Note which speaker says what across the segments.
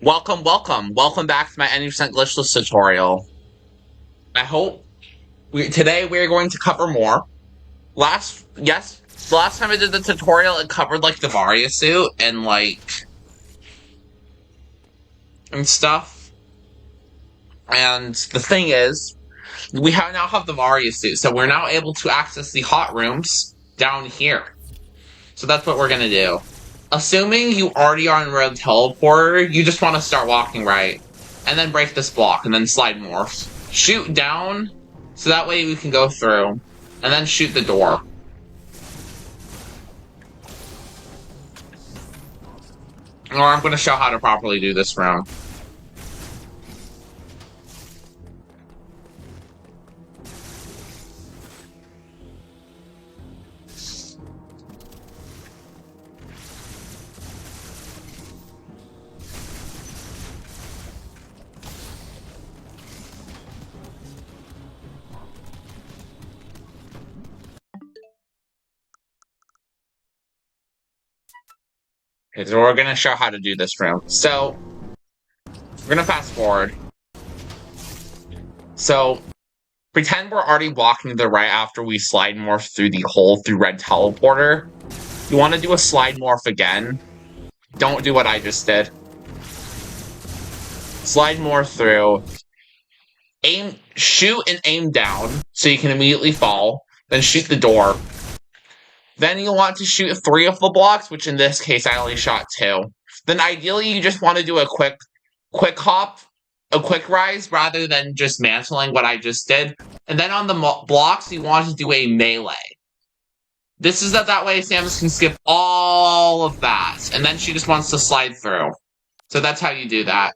Speaker 1: Welcome back to my 90% Glitchless tutorial. I hope today we're going to cover more. The last time I did the tutorial, it covered, like, the Varia suit and, and stuff. And the thing is, we now have the Varia suit, so we're now able to access the hot rooms down here. So that's what we're gonna do. Assuming you already are in Red Teleporter, you just want to start walking right. And then break this block, and then slide morph. Shoot down, so that way we can go through. And then shoot the door. Or I'm going to show how to properly do this room. Okay, so we're going to show how to do this room. So, we're going to fast forward. So, pretend we're already walking to the right after we slide morph through the hole through Red Teleporter. You want to do a slide morph again. Don't do what I just did. Slide morph through. Shoot and aim down, so you can immediately fall. Then shoot the door. Then you'll want to shoot 3 of the blocks, which in this case I only shot 2. Then ideally you just want to do a quick hop, a quick rise, rather than just mantling what I just did. And then on the blocks you want to do a melee. This is that way Samus can skip all of that, and then she just wants to slide through. So that's how you do that.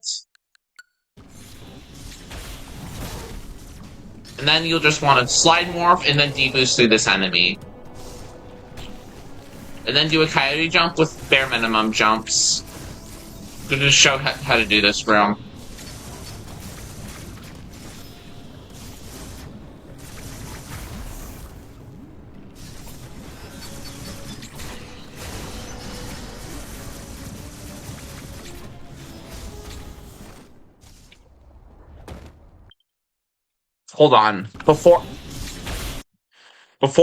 Speaker 1: And then you'll just want to slide morph and then deboost through this enemy. And then do a coyote jump with bare minimum jumps. I'm gonna just show how to do this room. Hold on. Before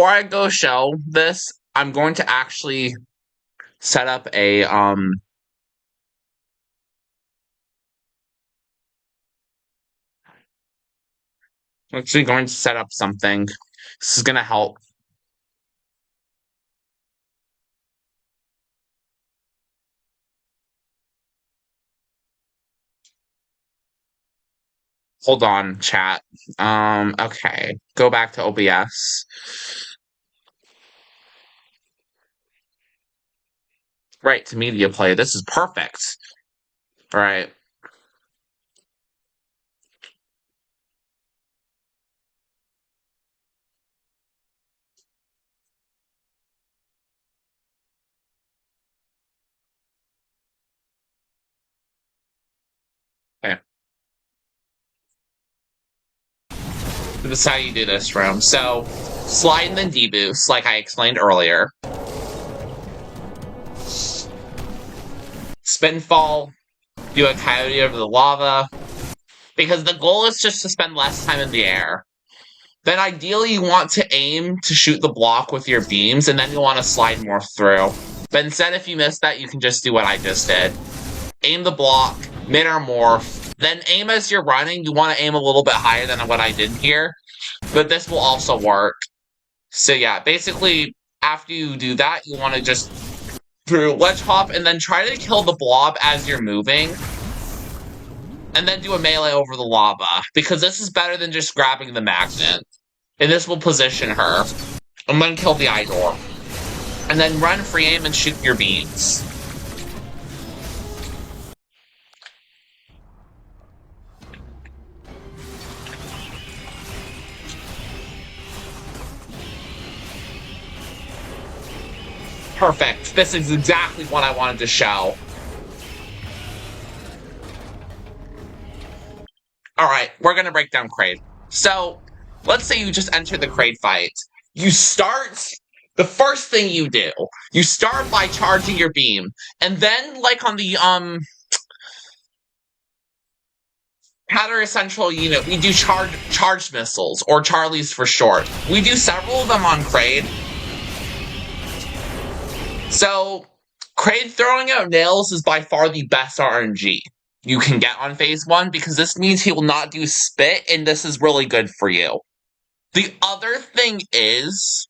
Speaker 1: I go show this, I'm going to actually set up a, actually going to set up something. This is gonna help. Hold on, chat. Okay. Go back to OBS. Right, to media play. This is perfect. Alright. Okay. This is how you do this room. So, slide and then deboost, like I explained earlier. Spin fall, do a coyote over the lava, because the goal is just to spend less time in the air. Then ideally you want to aim to shoot the block with your beams, and then you want to slide morph through. But instead, if you miss that, you can just do what I just did. Aim the block, mid-air morph, then aim as you're running. You want to aim a little bit higher than what I did here, but this will also work. So yeah, basically, after you do that, you want to just through ledge hop and then try to kill the blob as you're moving. And then do a melee over the lava, because this is better than just grabbing the magnet. And this will position her. And then kill the eye door. And then run free aim and shoot your beams. Perfect. This is exactly what I wanted to show. Alright, we're gonna break down Kraid. So, let's say you just enter the Kraid fight. You start... The first thing you do, you start by charging your beam. And then, like on the, counter-essential unit, we do charged missiles, or Charlies for short. We do several of them on Kraid. So, Kraid throwing out nails is by far the best RNG you can get on phase 1, because this means he will not do spit, and this is really good for you. The other thing is,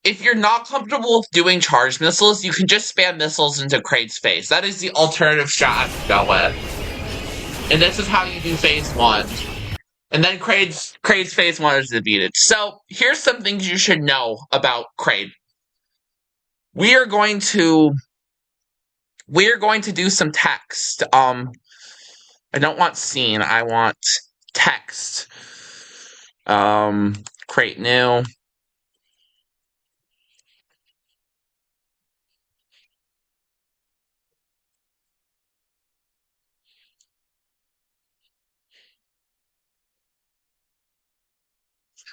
Speaker 1: if you're not comfortable with doing charged missiles, you can just spam missiles into Kraid's face. That is the alternative strat to go with. And this is how you do phase 1. And then Kraid's phase 1 is defeated. So, here's some things you should know about Kraid. We are going to do some text. I don't want scene, I want text. Create new.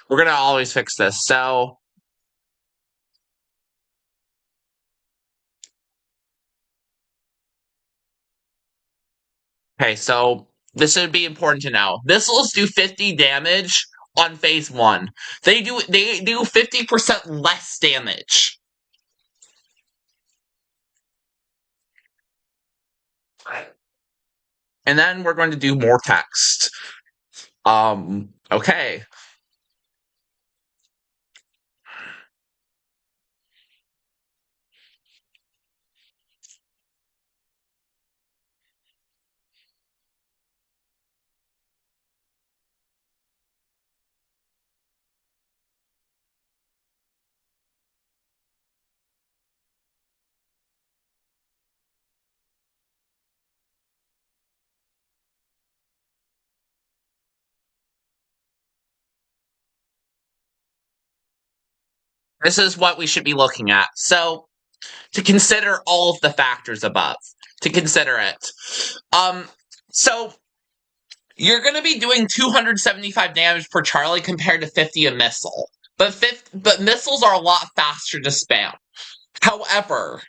Speaker 1: We're gonna always fix this. So, okay, so this would be important to know. Missiles do 50 damage on phase 1. They do 50% less damage. And then we're going to do more text. Okay. This is what we should be looking at. So, to consider all of the factors above. To consider it. So, you're going to be doing 275 damage per Charlie compared to 50 a missile. But missiles are a lot faster to spam. However,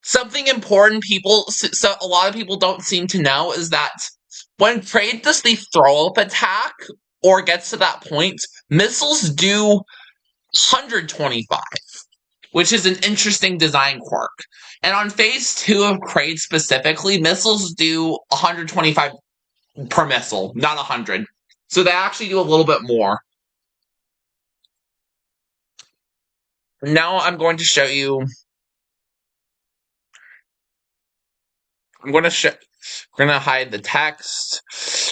Speaker 1: something important a lot of people don't seem to know is that when Kraid does the throw-up attack, or gets to that point, missiles do 125, which is an interesting design quirk. And on phase 2 of Kraid specifically, missiles do 125 per missile, not 100. So they actually do a little bit more. Now I'm going to show you. We're going to hide the text,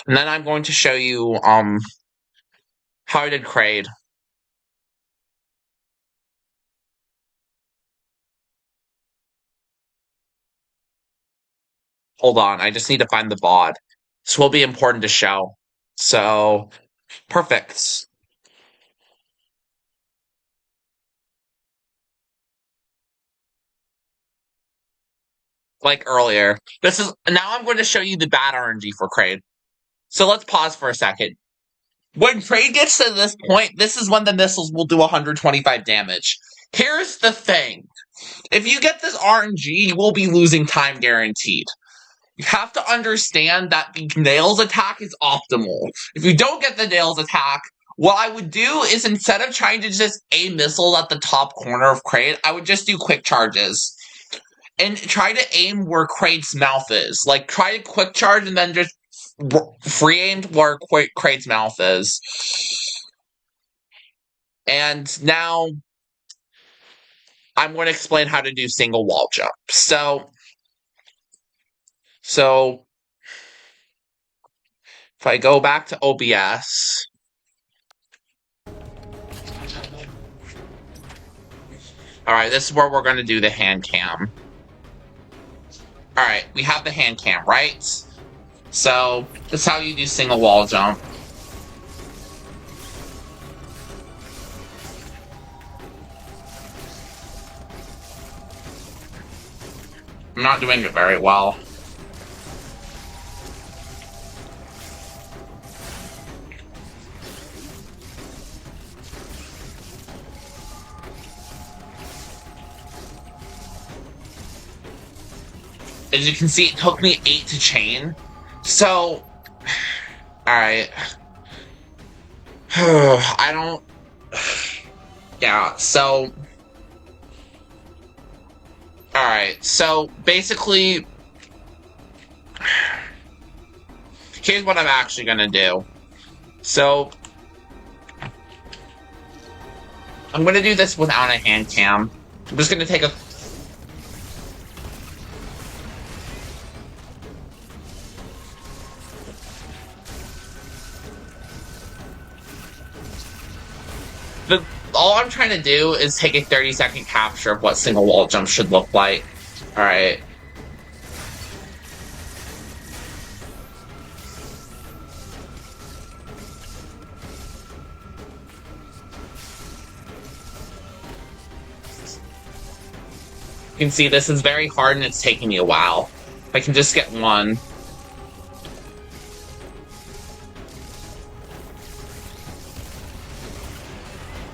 Speaker 1: and then I'm going to show you how I did Kraid. Hold on, I just need to find the VOD. This will be important to show. So, perfect. Like earlier. Now I'm going to show you the bad RNG for Kraid. So let's pause for a second. When Kraid gets to this point, this is when the missiles will do 125 damage. Here's the thing. If you get this RNG, you will be losing time guaranteed. You have to understand that the nails attack is optimal. If you don't get the nails attack, what I would do is, instead of trying to just aim missiles at the top corner of Kraid, I would just do quick charges. And try to aim where Kraid's mouth is. Like, try to quick charge and then just free aim where Kraid's mouth is. And now, I'm going to explain how to do single wall jump. So, if I go back to OBS, alright, this is where we're going to do the hand cam. Alright, we have the hand cam, right? So, this is how you do single wall jump. I'm not doing it very well. As you can see, it took me 8 to chain. So, Alright. I don't... Yeah, so... Alright, so basically... Here's what I'm actually gonna do. So... I'm gonna do this without a hand cam. I'm just gonna take a... All I'm trying to do is take a 30-second capture of what single wall jump should look like. Alright. You can see this is very hard and it's taking me a while. If I can just get one.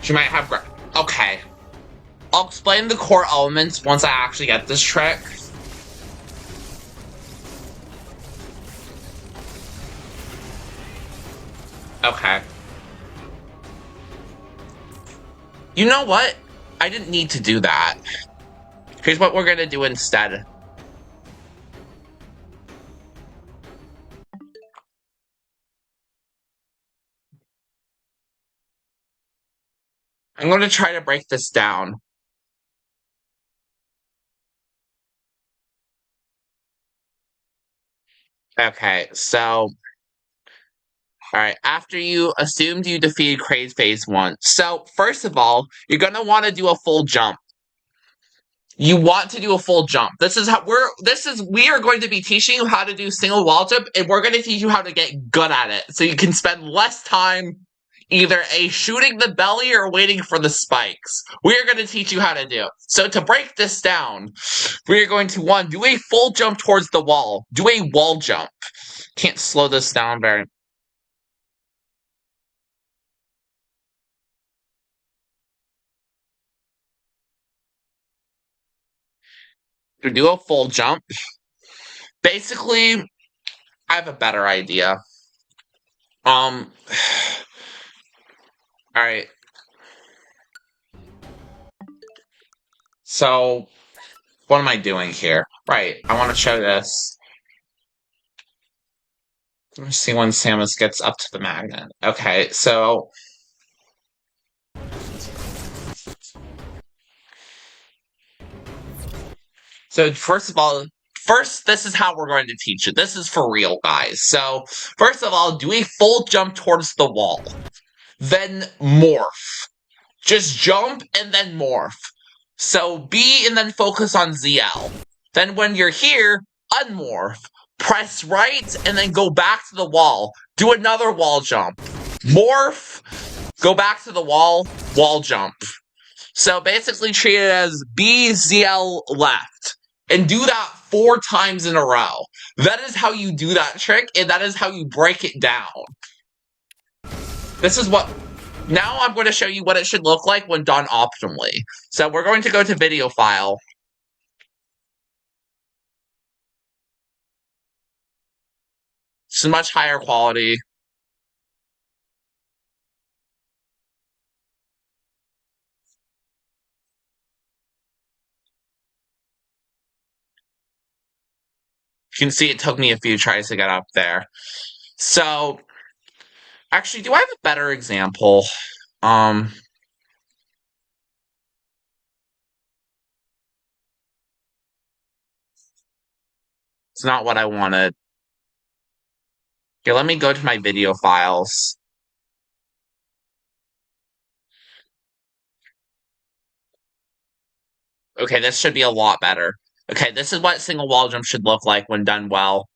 Speaker 1: She might have... Okay. I'll explain the core elements once I actually get this trick. Okay. You know what? I didn't need to do that. Here's what we're gonna do instead. I'm gonna try to break this down. Okay, so... Alright, after you assumed you defeated Craze Phase 1. So, first of all, you're gonna want to do a full jump. You want to do a full jump. This is how we are going to be teaching you how to do single wall jump, and we're going to teach you how to get good at it. So you can spend less time either shooting the belly or waiting for the spikes. We are going to teach you how to do. So to break this down, we are going to do a full jump towards the wall. Do a wall jump. Can't slow this down very. To do a full jump. Basically, I have a better idea. Alright. So, what am I doing here? Right, I want to show this. Let me see when Samus gets up to the magnet. Okay, so... So, first of all, this is how we're going to teach it. This is for real, guys. So, first of all, do a full jump towards the wall. Then morph. Just jump and then morph. So, B and then focus on ZL. Then when you're here, unmorph. Press right and then go back to the wall. Do another wall jump. Morph. Go back to the wall. Wall jump. So basically treat it as B, ZL, left. And do that 4 times in a row. That is how you do that trick, and that is how you break it down. This is what... Now I'm going to show you what it should look like when done optimally. So we're going to go to video file. It's much higher quality. You can see it took me a few tries to get up there. So, actually, do I have a better example? It's not what I wanted. Okay, let me go to my video files. Okay, this should be a lot better. Okay, this is what single wall jump should look like when done well.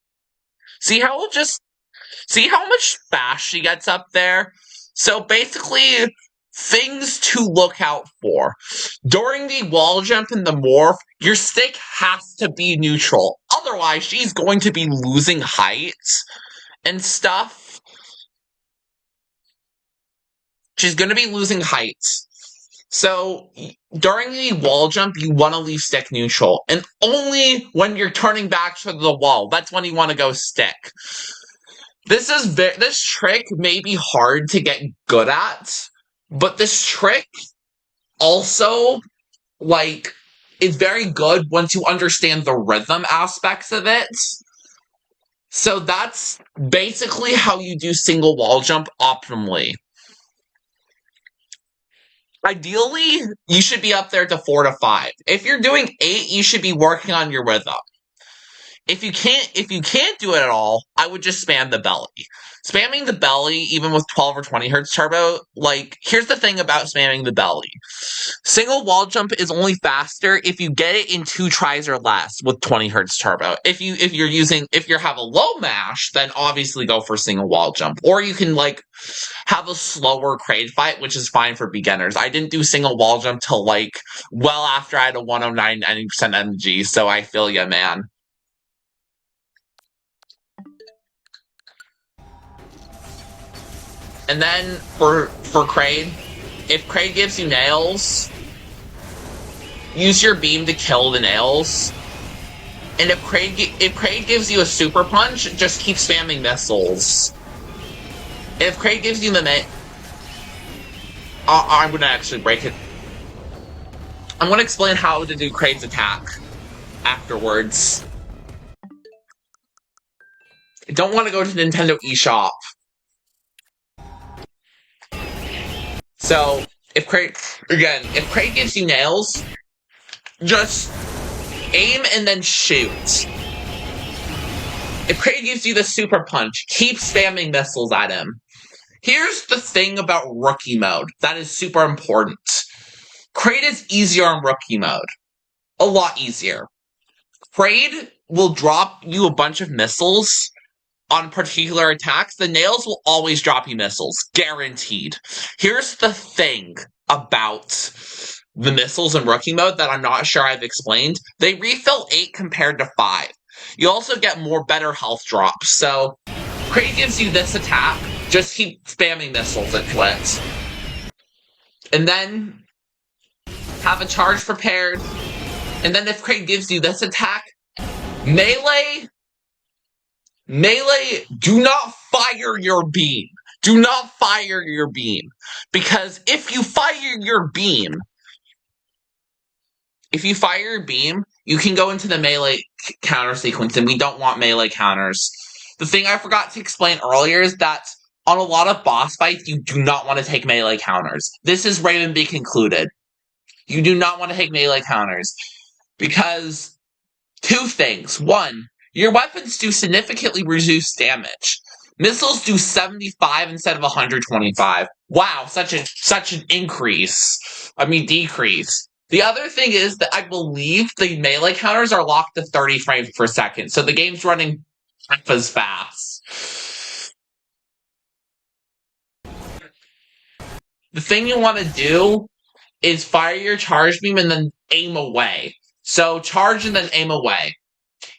Speaker 1: See how much fast she gets up there? So basically, things to look out for. During the wall jump and the morph, your stick has to be neutral. Otherwise, she's going to be losing height and stuff. She's going to be losing height. So, during the wall jump, you want to leave stick neutral. And only when you're turning back to the wall, that's when you want to go stick. This trick may be hard to get good at, but this trick also, like, is very good once you understand the rhythm aspects of it. So that's basically how you do single wall jump optimally. Ideally, you should be up there to 4 to 5. If you're doing 8, you should be working on your rhythm. If you can't do it at all, I would just spam the belly. Spamming the belly, even with 12 or 20 hertz turbo, like, here's the thing about spamming the belly. Single wall jump is only faster if you get it in 2 tries or less with 20 hertz turbo. If you have a low mash, then obviously go for single wall jump. Or you can, like, have a slower crane fight, which is fine for beginners. I didn't do single wall jump till, like, well after I had a 109 90% MG, so I feel ya, man. And then for Kraid, if Kraid gives you nails, use your beam to kill the nails. And if Kraid gives you a super punch, just keep spamming missiles. If Kraid gives you the I'm gonna actually break it. I'm gonna explain how to do Kraid's attack afterwards. I don't want to go to Nintendo eShop. So, if Kraid gives you nails, just aim and then shoot. If Kraid gives you the super punch, keep spamming missiles at him. Here's the thing about rookie mode that is super important. Kraid is easier on rookie mode. A lot easier. Kraid will drop you a bunch of missiles on particular attacks. The nails will always drop you missiles. Guaranteed. Here's the thing about the missiles in rookie mode that I'm not sure I've explained. They refill 8 compared to 5. You also get better health drops. So, Kraid gives you this attack. Just keep spamming missiles into it. And then have a charge prepared. And then if Kraid gives you this attack, melee, do not fire your beam. Do not fire your beam. Because if you fire your beam, you can go into the melee counter sequence, and we don't want melee counters. The thing I forgot to explain earlier is that on a lot of boss fights, you do not want to take melee counters. This is Raven B concluded. You do not want to take melee counters. Because 2 things. 1, your weapons do significantly reduce damage. Missiles do 75 instead of 125. Wow, such an increase. Decrease. The other thing is that I believe the melee counters are locked to 30 frames per second, so the game's running half as fast. The thing you want to do is fire your charge beam and then aim away. So charge and then aim away.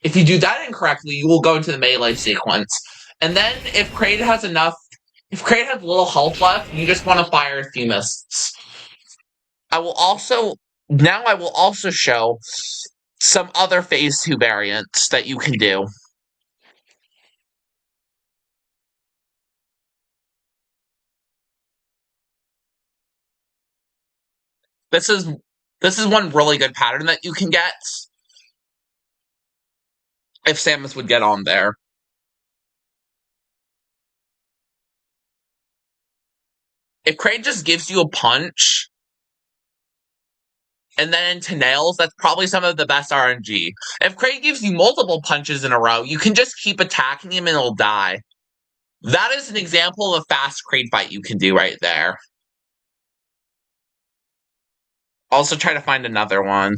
Speaker 1: If you do that incorrectly, you will go into the melee sequence. And then if Kraid has little health left, you just want to fire a few missiles. I will also show some other phase 2 variants that you can do. This is one really good pattern that you can get if Samus would get on there. If Kraid just gives you a punch, and then into nails, that's probably some of the best RNG. If Kraid gives you multiple punches in a row, you can just keep attacking him and he'll die. That is an example of a fast Kraid fight you can do right there. Also try to find another one.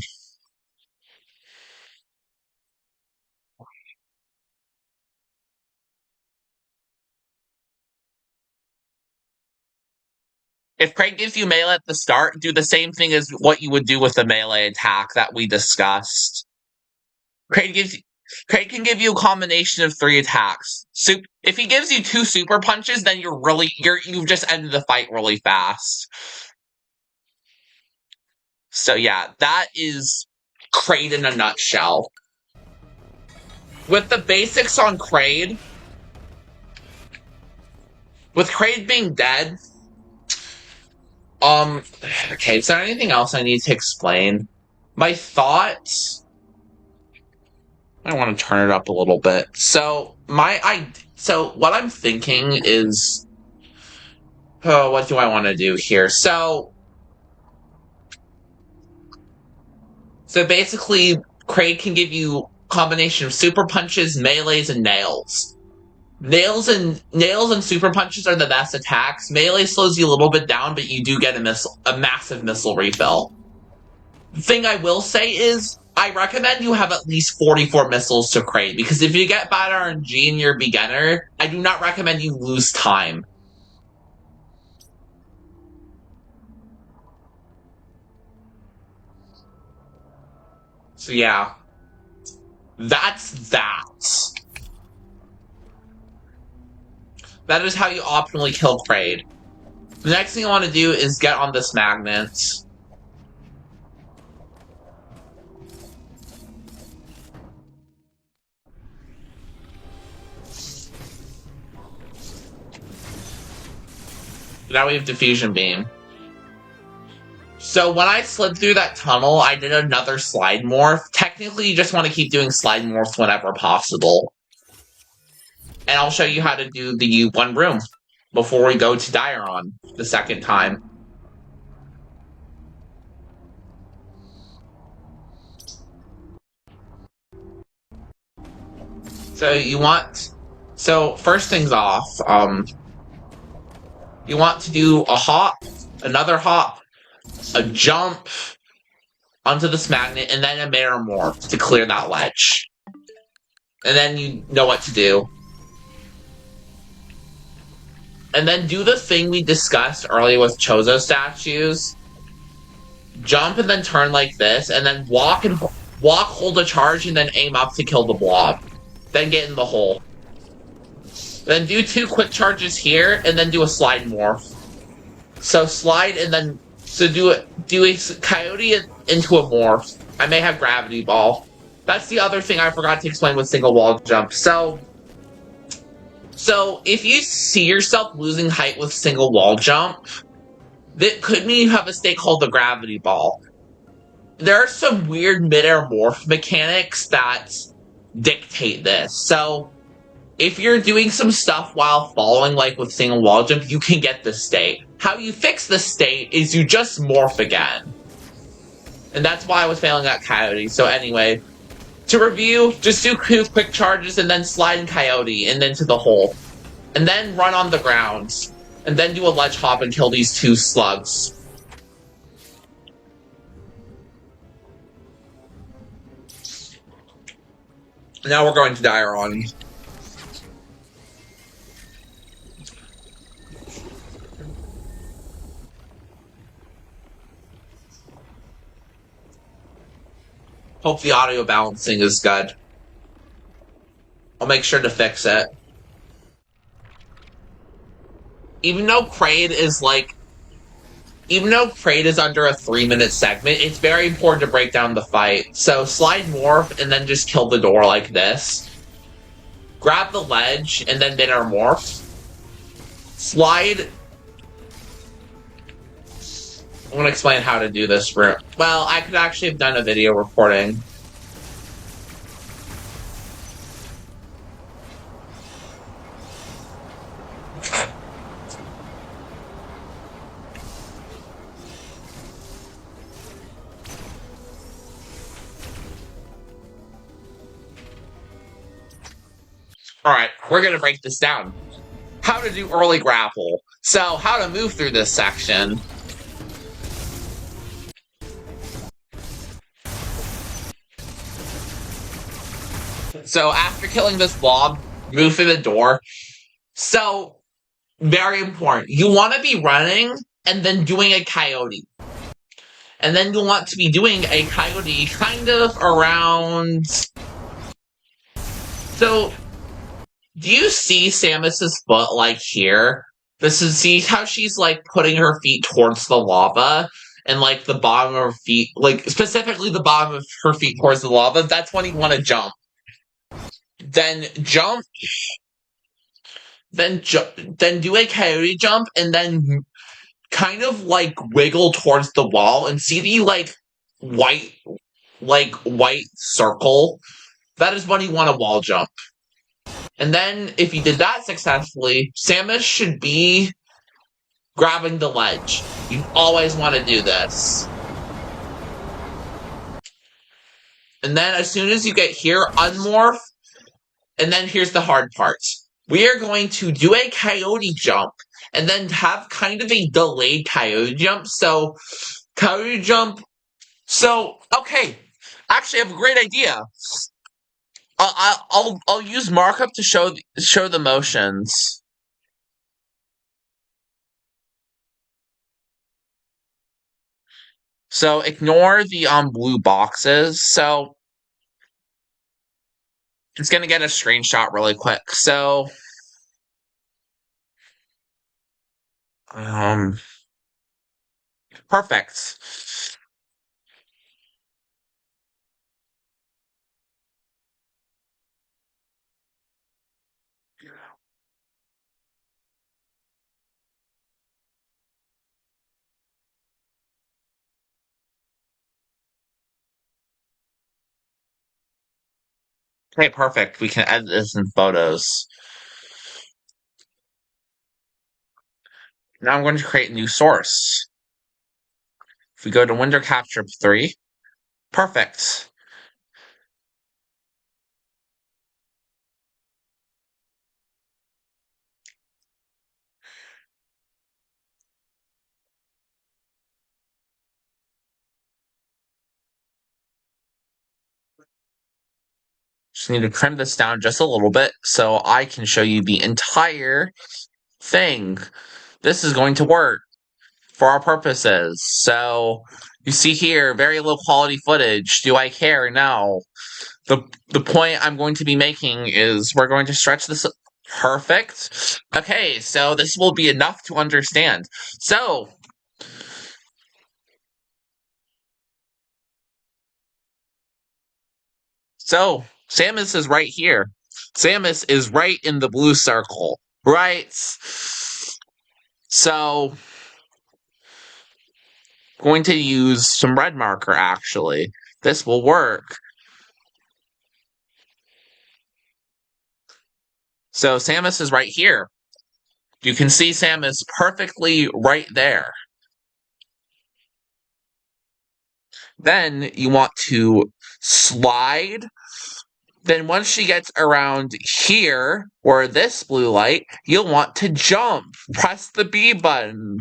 Speaker 1: If Kraid gives you melee at the start, do the same thing as what you would do with the melee attack that we discussed. Kraid can give you a combination of 3 attacks. If he gives you 2 super punches, then you've just ended the fight really fast. So yeah, that is Kraid in a nutshell. With the basics on Kraid, With Kraid being dead, okay, is there anything else I need to explain? My thoughts... I want to turn it up a little bit. So, what I'm thinking is... Oh, what do I want to do here? So basically, Kraid can give you a combination of super punches, melees, and nails. Nails and super punches are the best attacks. Melee slows you a little bit down, but you do get a massive missile refill. The thing I will say is, I recommend you have at least 44 missiles to Kraid, because if you get bad RNG and you're a beginner, I do not recommend you lose time. So yeah, that's that. That is how you optimally kill Kraid. The next thing I want to do is get on this magnet. Now we have Diffusion Beam. So when I slid through that tunnel, I did another slide morph. Technically, you just want to keep doing slide morphs whenever possible. And I'll show you how to do the one room before we go to Diron the second time. So first things off, you want to do a hop, another hop, a jump onto this magnet, and then a mirror morph to clear that ledge. And then you know what to do. And then do the thing we discussed earlier with Chozo statues. Jump and then turn like this, and then walk, hold a charge, and then aim up to kill the blob. Then get in the hole. Then do 2 quick charges here, and then do a slide morph. So slide, and then do a coyote into a morph. I may have gravity ball. That's the other thing I forgot to explain with single wall jump. So if you see yourself losing height with single wall jump, that could mean you have a state called the gravity ball. There are some weird mid-air morph mechanics that dictate this. So if you're doing some stuff while falling, like with single wall jump, you can get this state. How you fix this state is you just morph again. And that's why I was failing at Coyote. So anyway, to review, just do 2 quick charges and then slide in Coyote and then to the hole. And then run on the ground. And then do a ledge hop and kill these 2 slugs. Now we're going to Diron. Hope the audio balancing is good. I'll make sure to fix it. Even though Kraid is under a 3-minute segment, it's very important to break down the fight. So slide morph and then just kill the door like this. Grab the ledge and then mid-air morph. Slide. I'm going to explain how to do this for... Well, I could actually have done a video recording. Alright, we're going to break this down. How to do early grapple. So, how to move through this section. So, after killing this blob, move through the door. So, very important. You want to be running and then doing a coyote. And then you want to be doing a coyote kind of around... So, do you see Samus's foot, like, here? See how she's, like, putting her feet towards the lava? And, like, the bottom of her feet, like, specifically the bottom of her feet towards the lava? That's when you want to jump. Then jump then do a coyote jump, and then kind of like wiggle towards the wall and see the white white circle. That is when you want to wall jump. And then if you did that successfully, Samus should be grabbing the ledge. You always want to do this. And then as soon as you get here, unmorph. And then here's the hard part. We are going to do a coyote jump and then have kind of a delayed coyote jump. So, coyote jump. So, okay. Actually, I have a great idea. I'll use markup to show the motions. So ignore the blue boxes. So it's gonna get a screenshot really quick. So perfect. Okay, perfect. We can edit this in photos. Now I'm going to create a new source. If we go to Window Capture 3, perfect. Just need to trim this down just a little bit so I can show you the entire thing. This is going to work for our purposes. So you see here, very low quality footage. Do I care? No. The point I'm going to be making is we're going to stretch this. Perfect. Okay, so this will be enough to understand. So Samus is right here. Samus is right in the blue circle, right? So going to use some red marker, actually. This will work. So Samus is right here. You can see Samus perfectly right there. Then you want to slide. Then once she gets around here, or this blue light, you'll want to jump. Press the B button.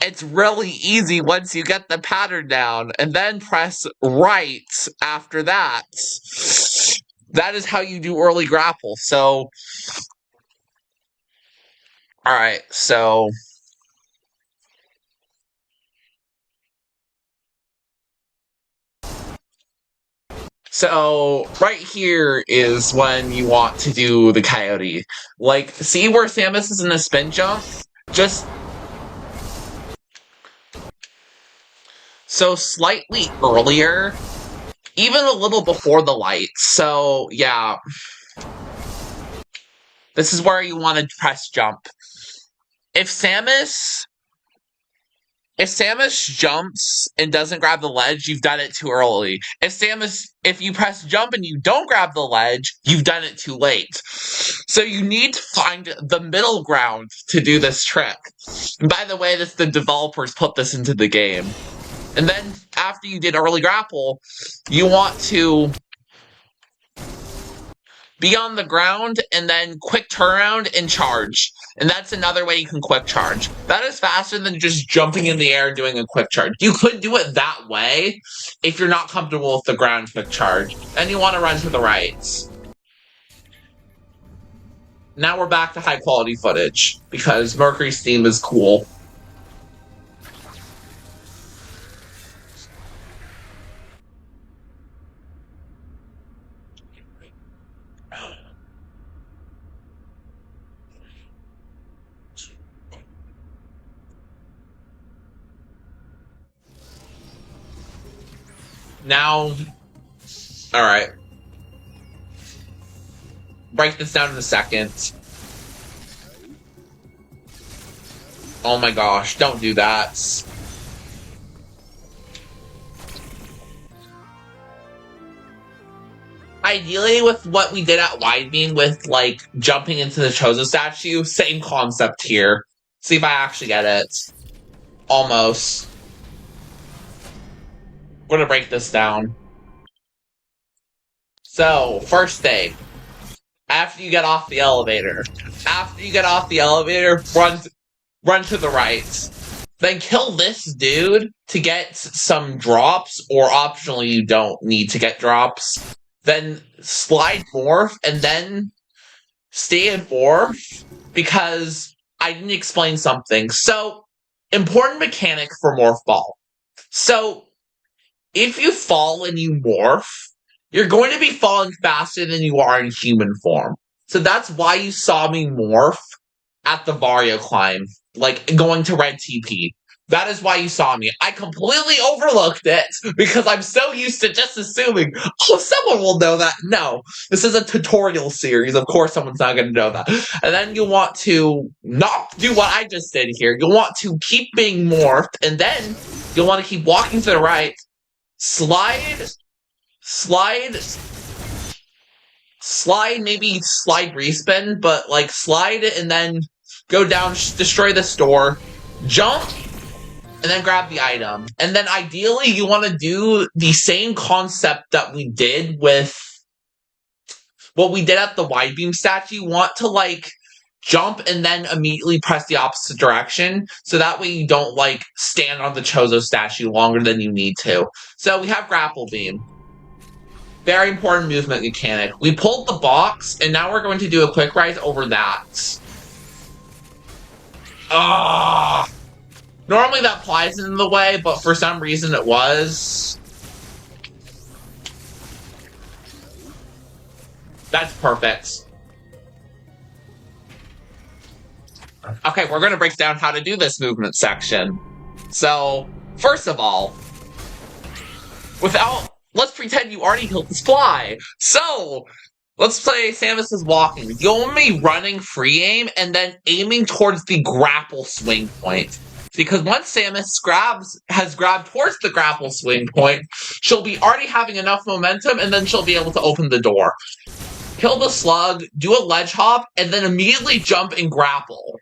Speaker 1: It's really easy once you get the pattern down. And then press right after that. That is how you do early grapple. So, alright, so right here is when you want to do the coyote. Like, see where Samus is in the spin jump? Just so slightly earlier, even a little before the light. So, yeah. This is where you want to press jump. If Samus jumps and doesn't grab the ledge, you've done it too early. If you press jump and you don't grab the ledge, you've done it too late. So you need to find the middle ground to do this trick. And by the way, the developers put this into the game. And then after you did early grapple, you want to be on the ground and then quick turnaround and charge. And that's another way you can quick charge. That is faster than just jumping in the air and doing a quick charge. You could do it that way if you're not comfortable with the ground quick charge. Then you want to run to the right. Now we're back to high quality footage because Mercury's theme is cool. Now, alright. Break this down in a second. Oh my gosh, don't do that. Ideally, with what we did at Wide Beam with, like, jumping into the Chozo statue, same concept here. See if I actually get it. Almost. We're gonna break this down. So, first thing. After you get off the elevator. Run to the right. Then kill this dude to get some drops, or optionally you don't need to get drops. Then slide morph, and then stay in morph, because I didn't explain something. So, important mechanic for morph ball. So, if you fall and you morph, you're going to be falling faster than you are in human form. So that's why you saw me morph at the Vario climb, like going to red TP. That is why you saw me. I completely overlooked it because I'm so used to just assuming, oh, someone will know that. No, this is a tutorial series. Of course, someone's not going to know that. And then you want to not do what I just did here. You want to keep being morphed, and then you'll want to keep walking to the right, slide, maybe slide respin, but like slide and then go down, destroy the store, jump, and then grab the item. And then ideally you want to do the same concept that we did with what we did at the wide beam statue. You want to like jump and then immediately press the opposite direction, so that way you don't like stand on the Chozo statue longer than you need to. So we have grapple beam. Very important movement mechanic. We pulled the box, and now we're going to do a quick rise over that. Ah! Normally that flies in the way, but for some reason it was. That's perfect. Okay, we're going to break down how to do this movement section. So, first of all, let's pretend you already killed this fly. So, let's say Samus is walking. You'll only be running free aim and then aiming towards the grapple swing point. Because once Samus has grabbed towards the grapple swing point, she'll be already having enough momentum, and then she'll be able to open the door. Kill the slug, do a ledge hop, and then immediately jump and grapple.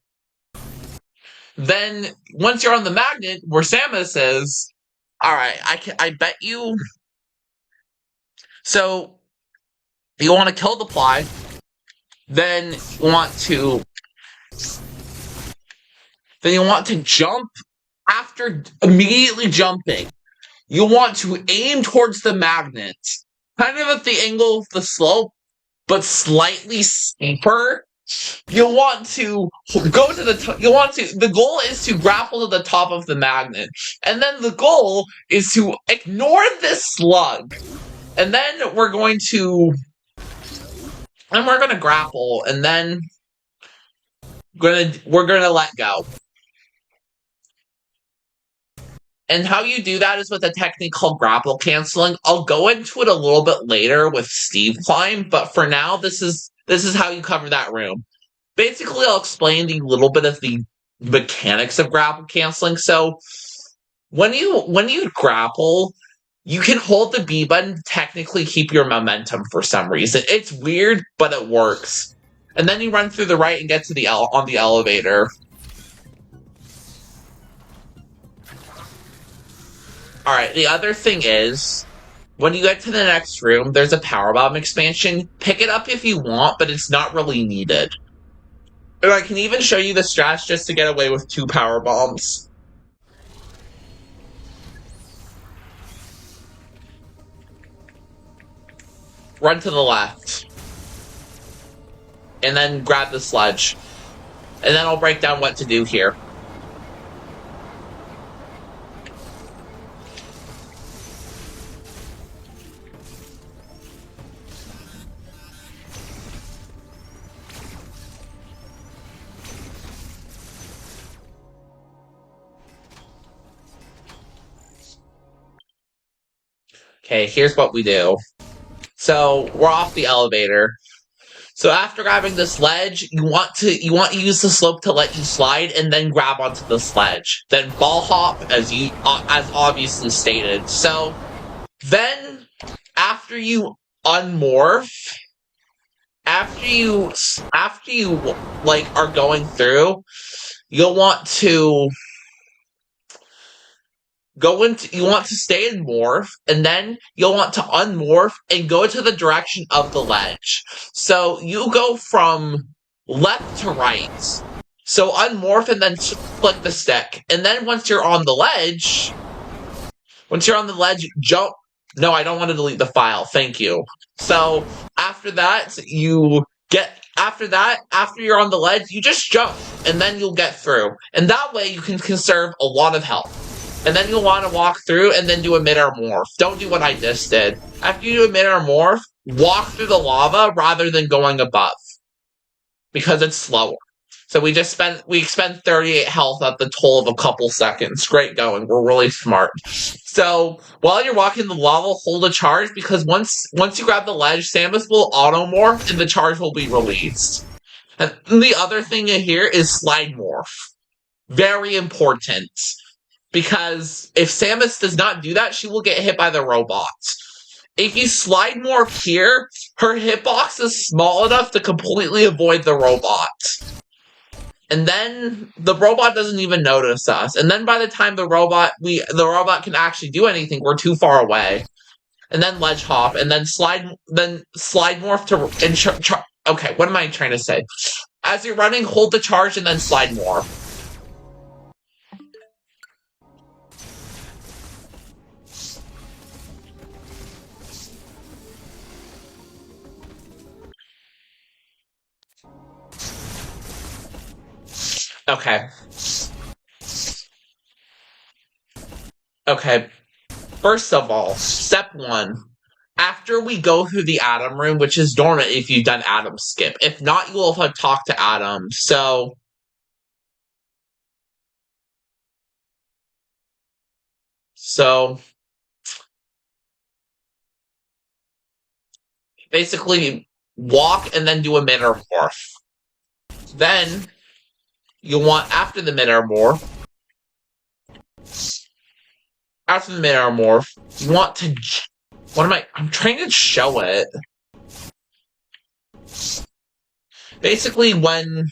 Speaker 1: Then, once you're on the magnet, where Samus is, alright, I bet you. So, you want to kill the fly, then you want to jump. After immediately jumping, you want to aim towards the magnet, kind of at the angle of the slope, but slightly steeper. The goal is to grapple to the top of the magnet, and then the goal is to ignore this slug, and then we're going to grapple, and then we're gonna let go. And how you do that is with a technique called grapple canceling. I'll go into it a little bit later with Steve Climb, but for now, this is how you cover that room. Basically, I'll explain the little bit of the mechanics of grapple canceling. So, when you grapple, you can hold the B button to technically keep your momentum for some reason. It's weird, but it works. And then you run through the right and get to on the elevator. Alright, the other thing is, when you get to the next room, there's a power bomb expansion. Pick it up if you want, but it's not really needed. And I can even show you the strats just to get away with 2 power bombs. Run to the left. And then grab the sledge. And then I'll break down what to do here. Okay, here's what we do. So, we're off the elevator. So after grabbing this ledge, you want to use the slope to let you slide, and then grab onto the sledge. Then ball hop, as obviously stated. So then, after you unmorph, after you like are going through, you'll want to you want to stay in morph, and then you'll want to unmorph and go to the direction of the ledge. So you go from left to right. So unmorph and then click the stick. And then once you're on the ledge, jump. No, I don't want to delete the file. Thank you. So after that, after you're on the ledge, you just jump, and then you'll get through. And that way you can conserve a lot of health. And then you'll want to walk through and then do a mid-air morph. Don't do what I just did. After you do a mid-air morph, walk through the lava rather than going above, because it's slower. So we expend 38 health at the toll of a couple seconds. Great going. We're really smart. So while you're walking the lava, hold a charge, because once you grab the ledge, Samus will automorph and the charge will be released. And the other thing here is slide morph. Very important. Because if Samus does not do that, she will get hit by the robot. If you slide morph here, her hitbox is small enough to completely avoid the robot. And then the robot doesn't even notice us. And then by the time the robot can actually do anything, we're too far away. And then ledge hop, and then slide morph to okay, what am I trying to say? As you're running, hold the charge and then slide morph. Okay. Okay. First of all, step 1. After we go through the Adam room, which is dormant if you've done Adam skip. If not, you will have to talk to Adam. So basically, walk and then do a mid-air morph. Then you want after the mid-air morph, you want to. I'm trying to show it. Basically, when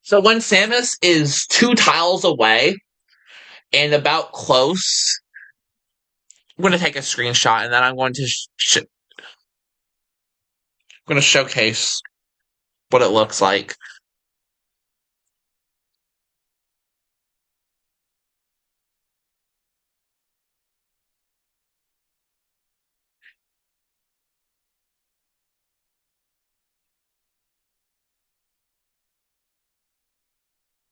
Speaker 1: Samus is 2 tiles away and about close, I'm going to take a screenshot, and then I'm going to showcase what it looks like.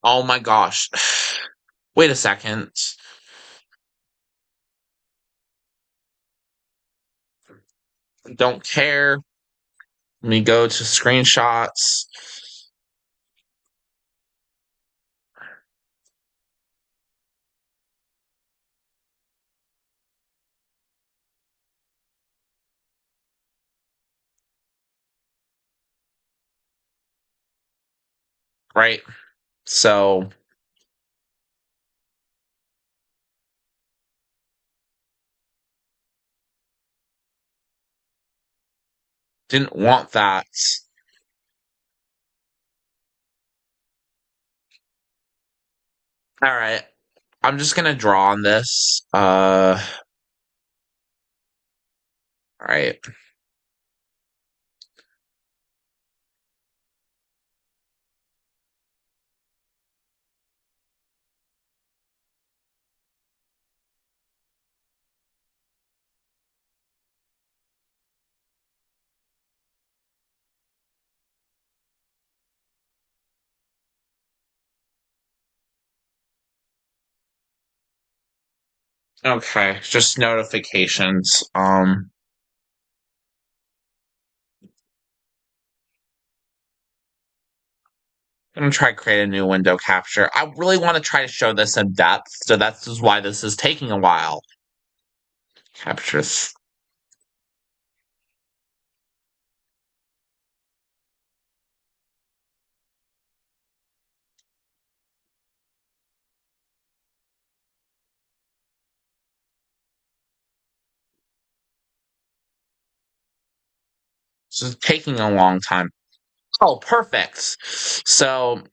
Speaker 1: Oh my gosh. Wait a second. Don't care. Let me go to screenshots. Right? So didn't want that. Alright. I'm just gonna draw on this. Alright. Okay, just notifications. I'm gonna try to create a new window capture. I really want to try to show this in depth, so that's just why this is taking a while. Captures. This is taking a long time. Oh, perfect. So,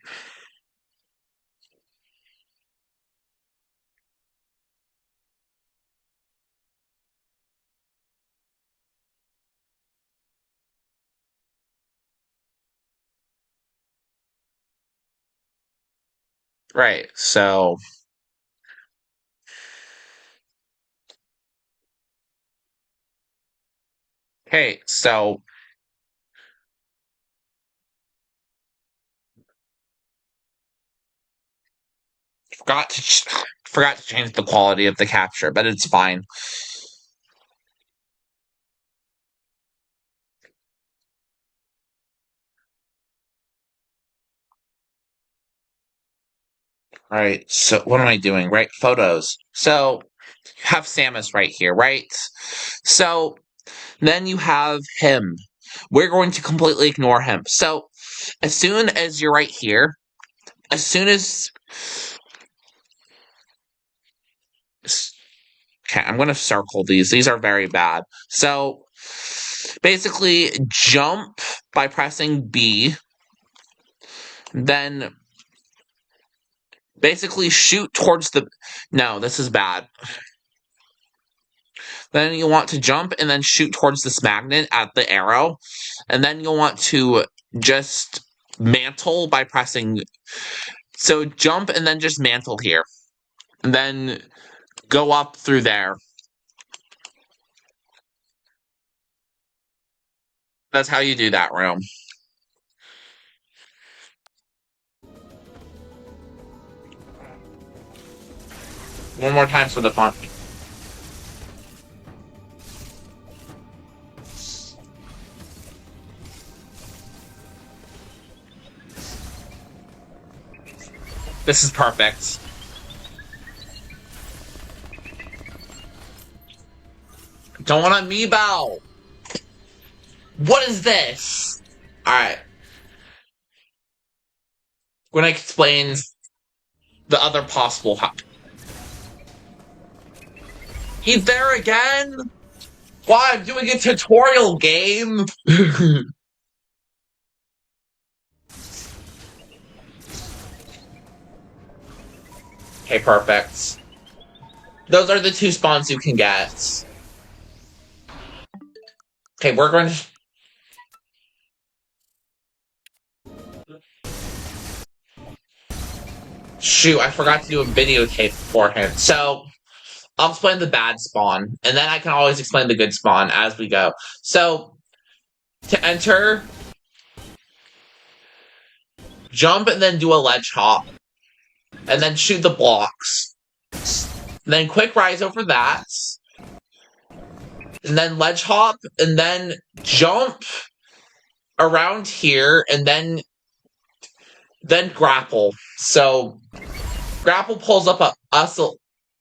Speaker 1: right. So, okay. So, forgot to forgot to change the quality of the capture, but it's fine. All right. So, what am I doing? Right. Photos. So, you have Samus right here, right? So, then you have him. We're going to completely ignore him. So, as soon as you're right here, as soon as. Okay, I'm going to circle these. These are very bad. So, basically, jump by pressing B, then basically shoot towards the. No, this is bad. Then you want to jump and then shoot towards this magnet at the arrow. And then you'll want to just mantle by pressing. So jump and then just mantle here. And then go up through there. That's how you do that room. One more time for the fun. This is perfect. Don't want amiibo! What is this? Alright. When I explain the other possible He's there again? Why? I'm doing a tutorial game! Okay, perfect. Those are the two spawns you can get. Okay, we're going to. Shoot, I forgot to do a videotape beforehand. So, I'll explain the bad spawn, and then I can always explain the good spawn as we go. So, to enter, jump and then do a ledge hop, and then shoot the blocks. Then quick rise over that, and then ledge hop, and then jump around here, and then grapple. So grapple pulls up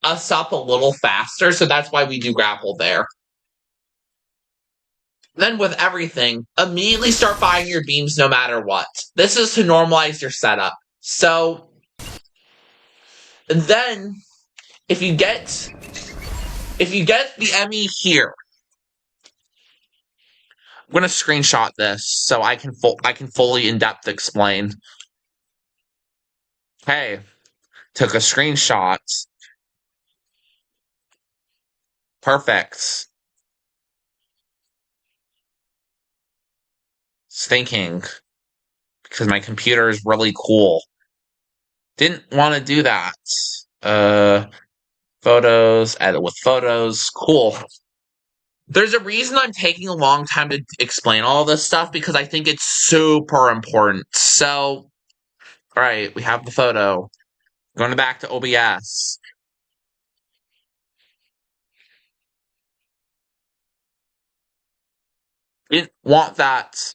Speaker 1: us up a little faster, so that's why we do grapple there. Then with everything, immediately start buying your beams no matter what. This is to normalize your setup. So, and then if you get the Emmy here, I'm gonna screenshot this so I can fully in depth explain. Hey, took a screenshot. Perfect. It's thinking because my computer is really cool. Didn't want to do that. Photos, edit with photos. Cool. There's a reason I'm taking a long time to explain all this stuff because I think it's super important. So, alright, we have the photo. Going back to OBS. Didn't want that.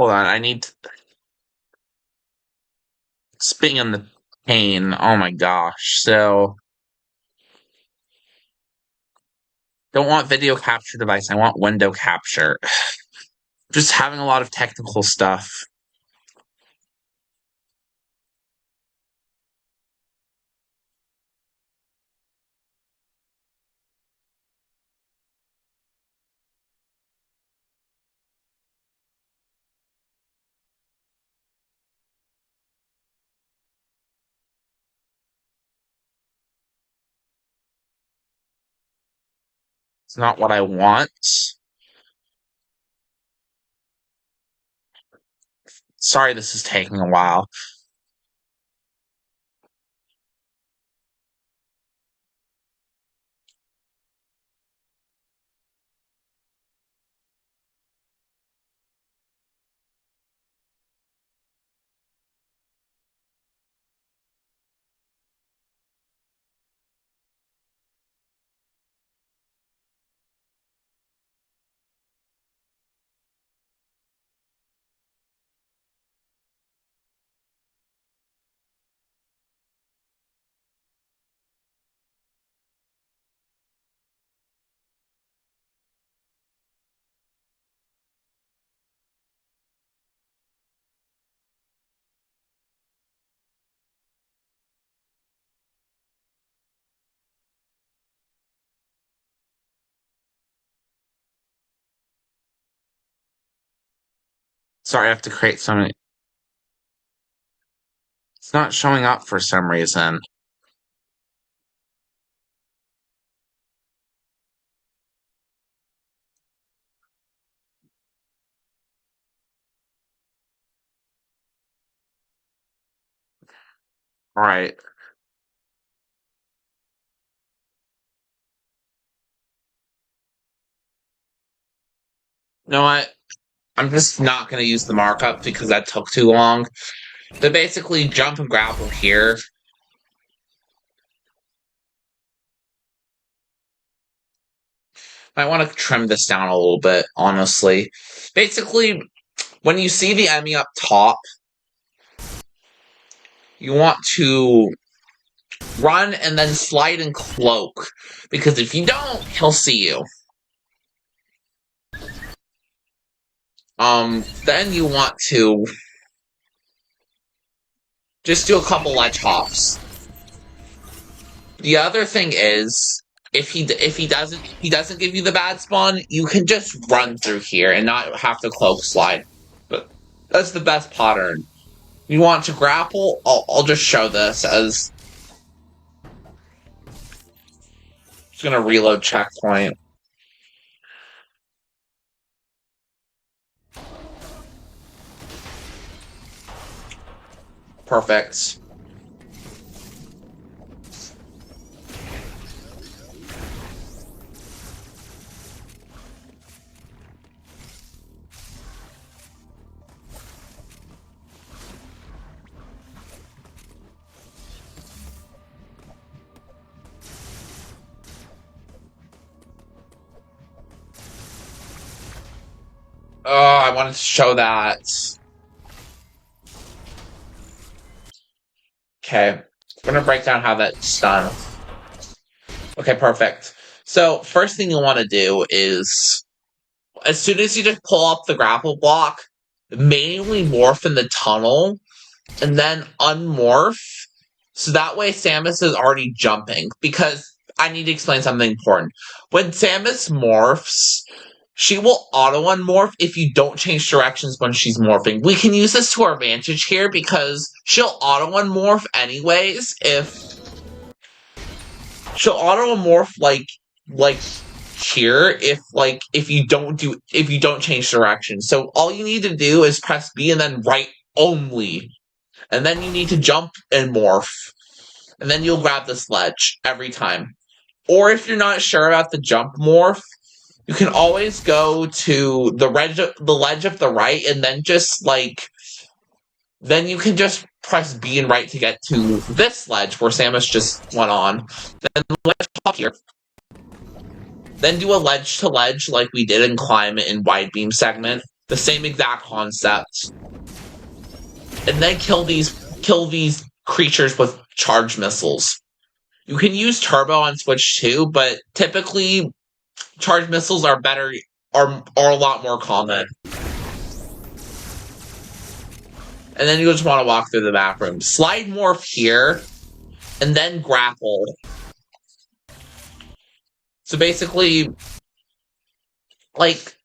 Speaker 1: Hold on, I need to spin on the pane. Oh my gosh. So don't want video capture device, I want window capture. Just having a lot of technical stuff. It's not what I want. Sorry this is taking a while. Sorry, I have to create some. It's not showing up for some reason. Alright. You know what? I'm just not going to use the markup because that took too long. But basically, jump and grapple here. I want to trim this down a little bit, honestly. Basically, when you see the enemy up top, you want to run and then slide and cloak. Because if you don't, he'll see you. Then you want to just do a couple ledge hops. The other thing is, if he doesn't give you the bad spawn, you can just run through here and not have to cloak slide. But that's the best pattern. You want to grapple? I'll just show this as just gonna reload checkpoint. Perfect. Oh, I wanted to show that. Okay, I'm gonna break down how that's done. Okay, perfect. So, first thing you want to do is, as soon as you just pull up the grapple block, manually morph in the tunnel, and then unmorph, so that way Samus is already jumping. Because I need to explain something important. When Samus morphs, she will auto-unmorph if you don't change directions when she's morphing. We can use this to our advantage here because she'll auto-unmorph anyways if... She'll auto-unmorph like here if you don't change direction. So all you need to do is press B and then right only. And then you need to jump and morph. And then you'll grab this ledge every time. Or if you're not sure about the jump morph, you can always go to the ledge of the right, and then then you can just press B and right to get to this ledge where Samus just went on. Then ledge up here. Then do a ledge to ledge like we did in Climb in Wide Beam segment. The same exact concept. And then kill these creatures with charge missiles. You can use turbo on Switch too, but typically charge missiles are better, are a lot more common. And then you just want to walk through the back room. Slide morph here, and then grapple. So basically, like,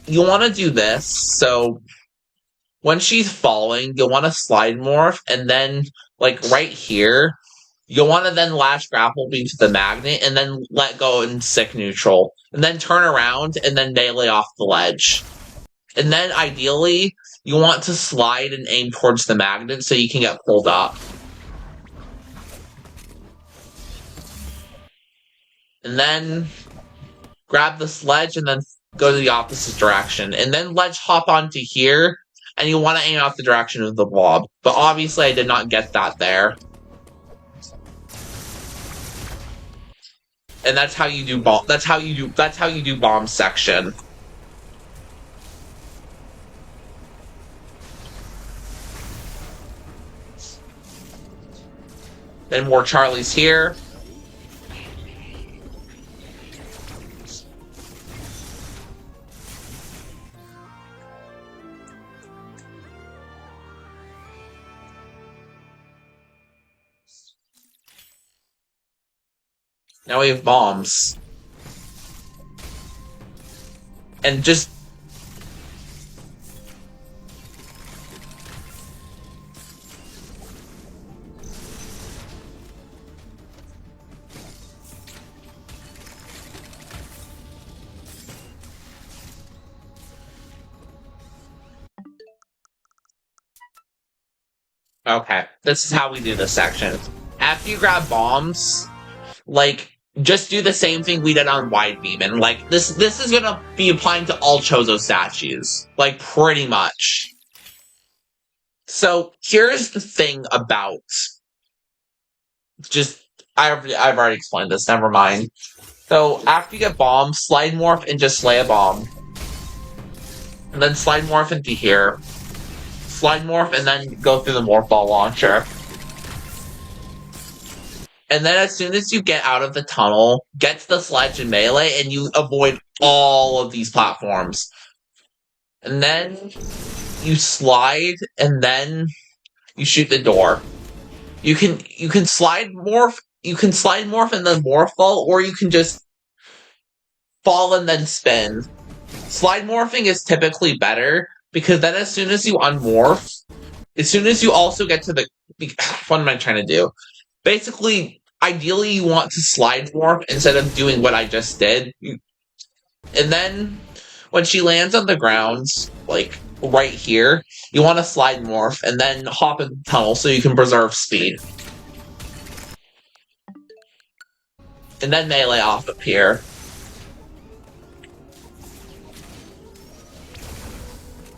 Speaker 1: you want to do this, so when she's falling, you'll want to slide morph, and then, like, right here, you'll want to then lash grapple beam to the magnet, and then let go in sick neutral. And then turn around, and then melee off the ledge. And then, ideally, you want to slide and aim towards the magnet so you can get pulled up. And then grab the sledge and then go to the opposite direction. And then ledge hop onto here, and you want to aim out the direction of the blob. But obviously I did not get that there. And that's how you do bomb. That's how you do bomb section. Then more Charlies here. Now we have bombs. And just... Okay, this is how we do this section. After you grab bombs, like, just do the same thing we did on Wide Beam, and, like, this is gonna be applying to all Chozo statues. Like, pretty much. So, here's the thing about... I've already explained this, never mind. So, after you get bombs, slide morph and just slay a bomb. And then slide morph into here. Slide morph and then go through the morph ball launcher. And then as soon as you get out of the tunnel, get to the sledge and melee, and you avoid all of these platforms. And then you slide, and then you shoot the door. You can slide morph and then morph fall, or you can just fall and then spin. Slide morphing is typically better, because then as soon as you unmorph, as soon as you also get to the... What am I trying to do? Basically, ideally you want to slide morph instead of doing what I just did. And then, when she lands on the ground, like, right here, you want to slide morph and then hop in the tunnel so you can preserve speed. And then melee off up here.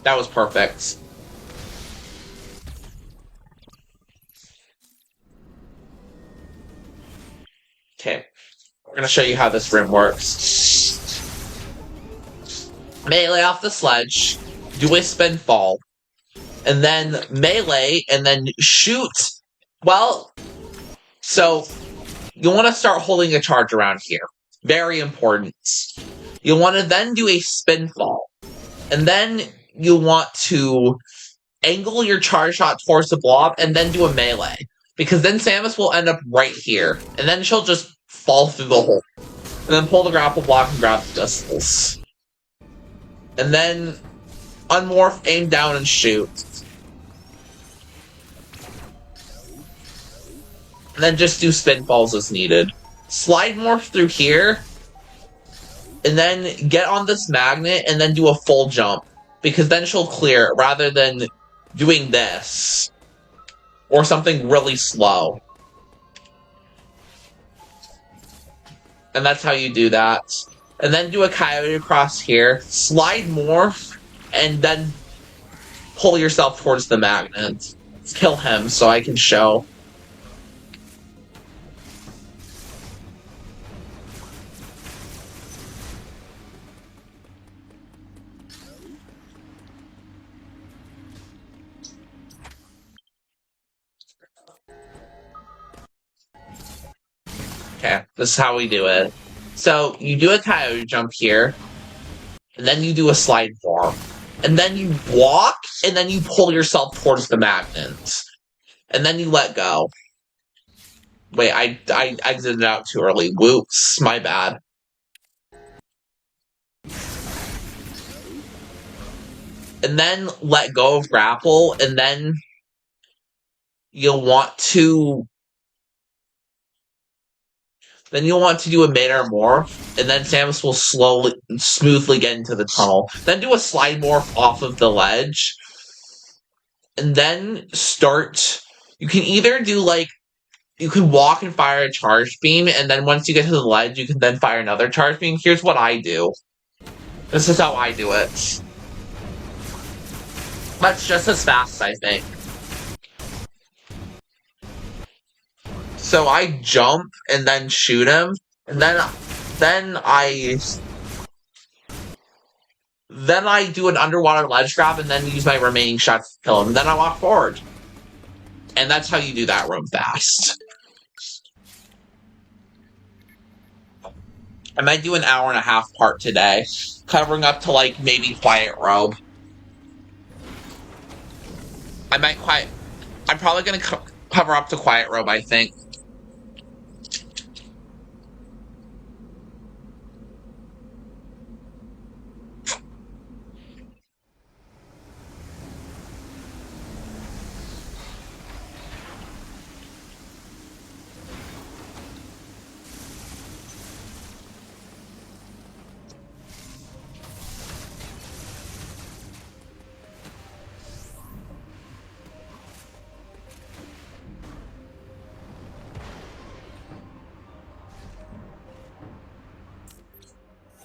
Speaker 1: That was perfect. Okay, we're gonna show you how this room works. Melee off the sledge, do a spin fall, and then melee, and then shoot. Well, so you want to start holding a charge around here. Very important. You want to then do a spin fall, and then you want to angle your charge shot towards the blob, and then do a melee. Because then Samus will end up right here, and then she'll just fall through the hole. And then pull the grapple block and grab the missiles. And then unmorph, aim down, and shoot. And then just do spin falls as needed. Slide morph through here, and then get on this magnet, and then do a full jump. Because then she'll clear it, rather than doing this. Or something really slow. And that's how you do that. And then do a coyote across here, slide morph, and then pull yourself towards the magnet. Kill him so I can show. Okay, this is how we do it. So, you do a coyote jump here, and then you do a slide form. And then you walk, and then you pull yourself towards the magnets. And then you let go. Wait, I exited out too early. Whoops, my bad. And then let go of grapple, and then you'll want to do a mid-air morph, and then Samus will smoothly get into the tunnel. Then do a slide morph off of the ledge, and then start. You can either do like you can walk and fire a charge beam, and then once you get to the ledge, you can then fire another charge beam. Here's what I do. This is how I do it. That's just as fast, I think. So I jump and then shoot him, and then I do an underwater ledge grab and then use my remaining shots to kill him. And then I walk forward. And that's how you do that room fast. I might do an hour and a half part today, covering up to like maybe Quiet Robe. I'm probably gonna cover up to Quiet Robe, I think.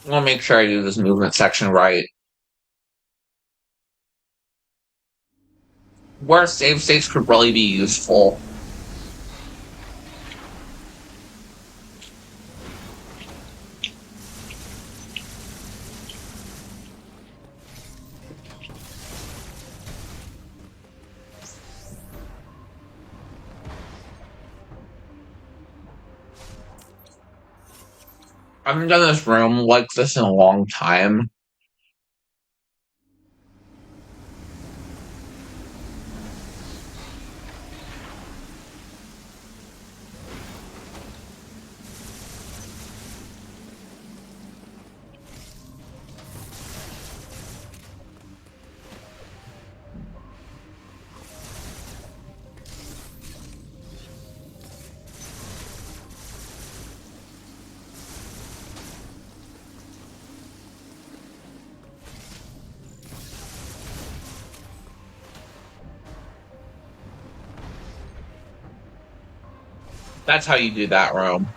Speaker 1: I'm gonna make sure I do this movement section right. Where save states could really be useful. I haven't done this room like this in a long time. That's how you do that room.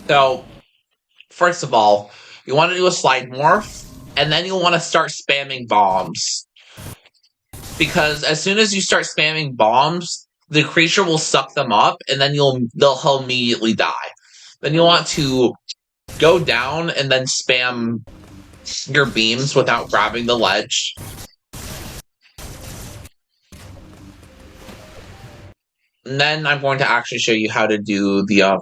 Speaker 1: So, first of all, you want to do a slide morph, and then you'll want to start spamming bombs. Because as soon as you start spamming bombs, the creature will suck them up, and then he'll immediately die. Then you'll want to go down and then spam your beams without grabbing the ledge. And then I'm going to actually show you how to do the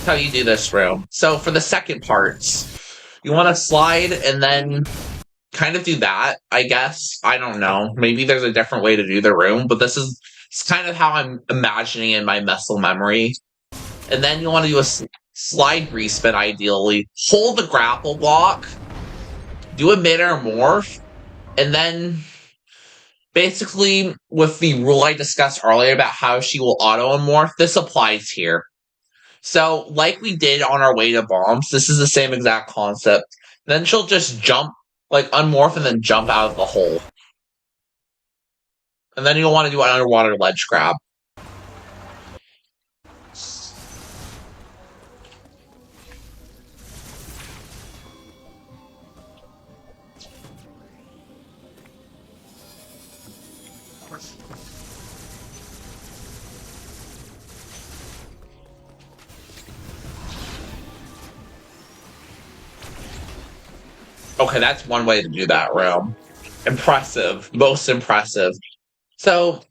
Speaker 1: how you do this room. So for the second parts, you want to slide and then kind of do that, I guess. I don't know. Maybe there's a different way to do the room, but it's kind of how I'm imagining in my muscle memory. And then you want to do a slide respin, ideally. Hold the grapple block, do a mid-air morph, and then basically with the rule I discussed earlier about how she will auto-morph, this applies here. So, like we did on our way to bombs, this is the same exact concept. Then she'll just jump, like unmorph and then jump out of the hole. And then you'll want to do an underwater ledge grab. Okay, that's one way to do that room. Impressive. Most impressive. So,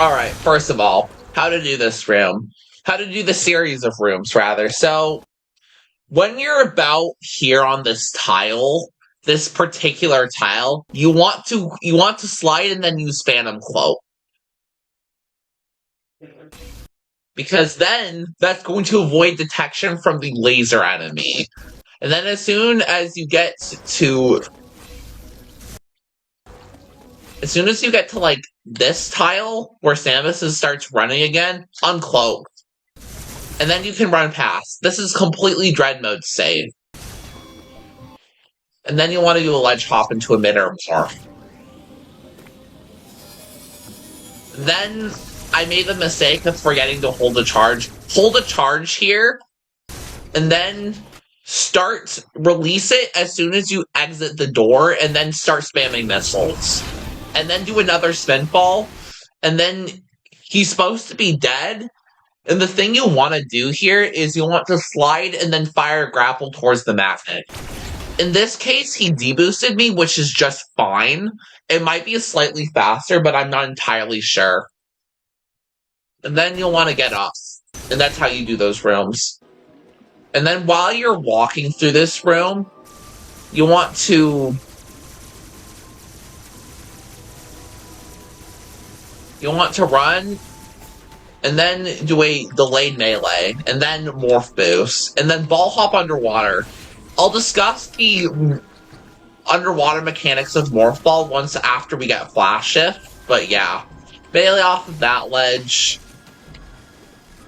Speaker 1: alright, first of all, how to do this room. How to do the series of rooms, rather. So, when you're about here on this tile, this particular tile, you want to slide and then use Phantom Cloak. Because then that's going to avoid detection from the laser enemy. And then as soon as you get to like this tile where Samus starts running again, uncloak. And then you can run past. This is completely Dread mode safe. And then you want to do a ledge hop into a mid-air morph. Then I made the mistake of forgetting to hold a charge. Hold a charge here, and then release it as soon as you exit the door, and then start spamming missiles. And then do another spinball, and then he's supposed to be dead. And the thing you want to do here is you want to slide and then fire a grapple towards the magnet. In this case, he deboosted me, which is just fine. It might be slightly faster, but I'm not entirely sure. And then you'll want to get up. And that's how you do those rooms. And then while you're walking through this room, you want to run, and then do a delayed melee, and then morph boost, and then ball hop underwater. I'll discuss the underwater mechanics of morph ball once after we get flash shift, but yeah. Melee off of that ledge.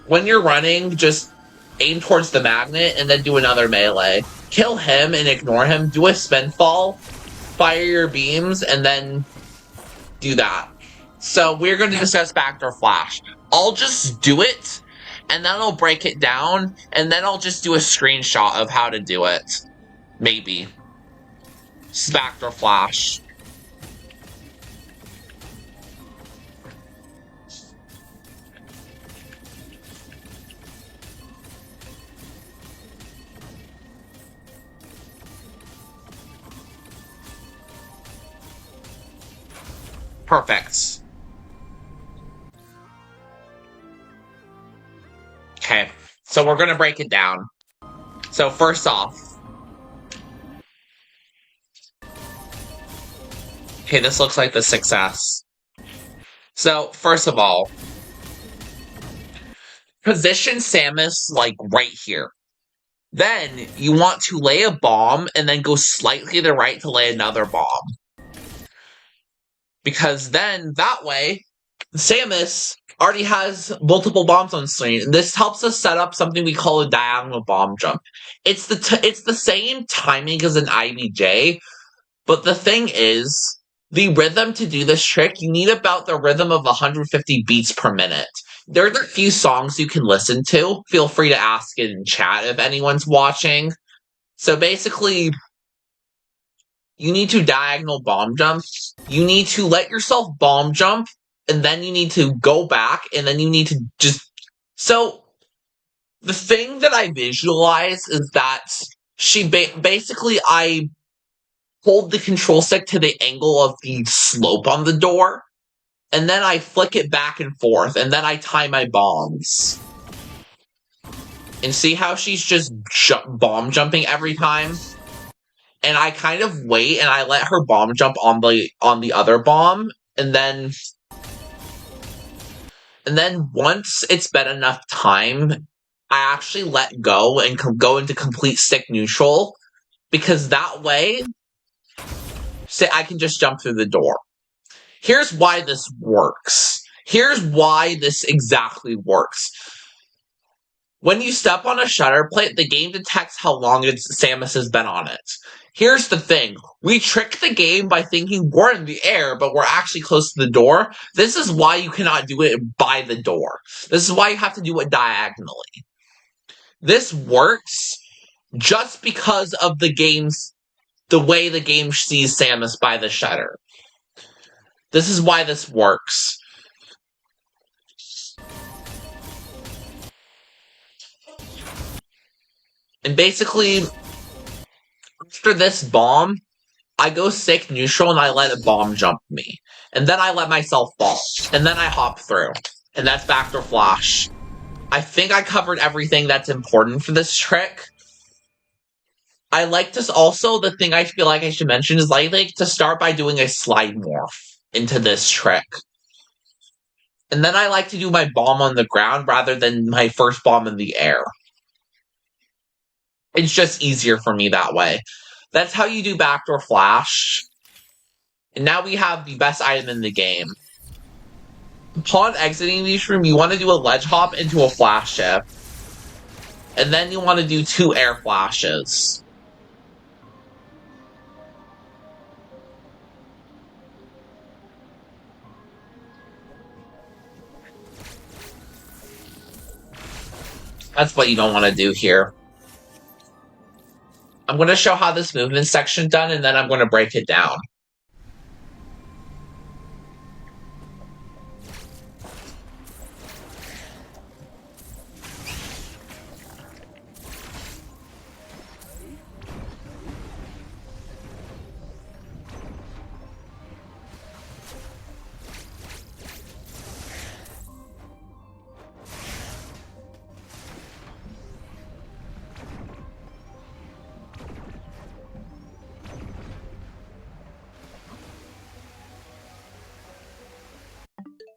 Speaker 1: When you're running, just aim towards the magnet and then do another melee. Kill him and ignore him, do a spinfall, fire your beams, and then do that. So we're going to discuss backdoor flash. I'll just do it, and then I'll break it down, and then I'll just do a screenshot of how to do it. Maybe. Backdoor flash. Perfect. Okay, so we're going to break it down. So first off, okay, this looks like the success. So first of all, position Samus like right here. Then you want to lay a bomb and then go slightly to the right to lay another bomb. Because then, that way, Samus already has multiple bombs on screen. And this helps us set up something we call a diagonal bomb jump. It's the same timing as an IBJ, but the thing is, the rhythm to do this trick, you need about the rhythm of 150 beats per minute. There are a few songs you can listen to. Feel free to ask it in chat if anyone's watching. So basically, you need to diagonal bomb jump. You need to let yourself bomb jump, and then you need to go back, and then you need to just... So, the thing that I visualize is that basically, I hold the control stick to the angle of the slope on the door, and then I flick it back and forth, and then I time my bombs. And see how she's just bomb jumping every time? And I kind of wait, and I let her bomb jump on the other bomb, and then once it's been enough time, I actually let go and go into complete stick neutral, because that way, say I can just jump through the door. Here's why this works. Here's why this exactly works. When you step on a shutter plate, the game detects how long Samus has been on it. Here's the thing. We trick the game by thinking we're in the air, but we're actually close to the door. This is why you cannot do it by the door. This is why you have to do it diagonally. This works just because of the way the game sees Samus by the shutter. This is why this works. And basically, After this bomb, I go sick neutral and I let a bomb jump me. And then I let myself fall. And then I hop through. And that's backdoor flash. I think I covered everything that's important for this trick. I like this also, the thing I feel like I should mention is I like to start by doing a slide morph into this trick. And then I like to do my bomb on the ground rather than my first bomb in the air. It's just easier for me that way. That's how you do backdoor flash. And now we have the best item in the game. Upon exiting the room, you want to do a ledge hop into a flash shift. And then you want to do 2 air flashes. That's what you don't want to do here. I'm going to show how this movement section done, and then I'm going to break it down.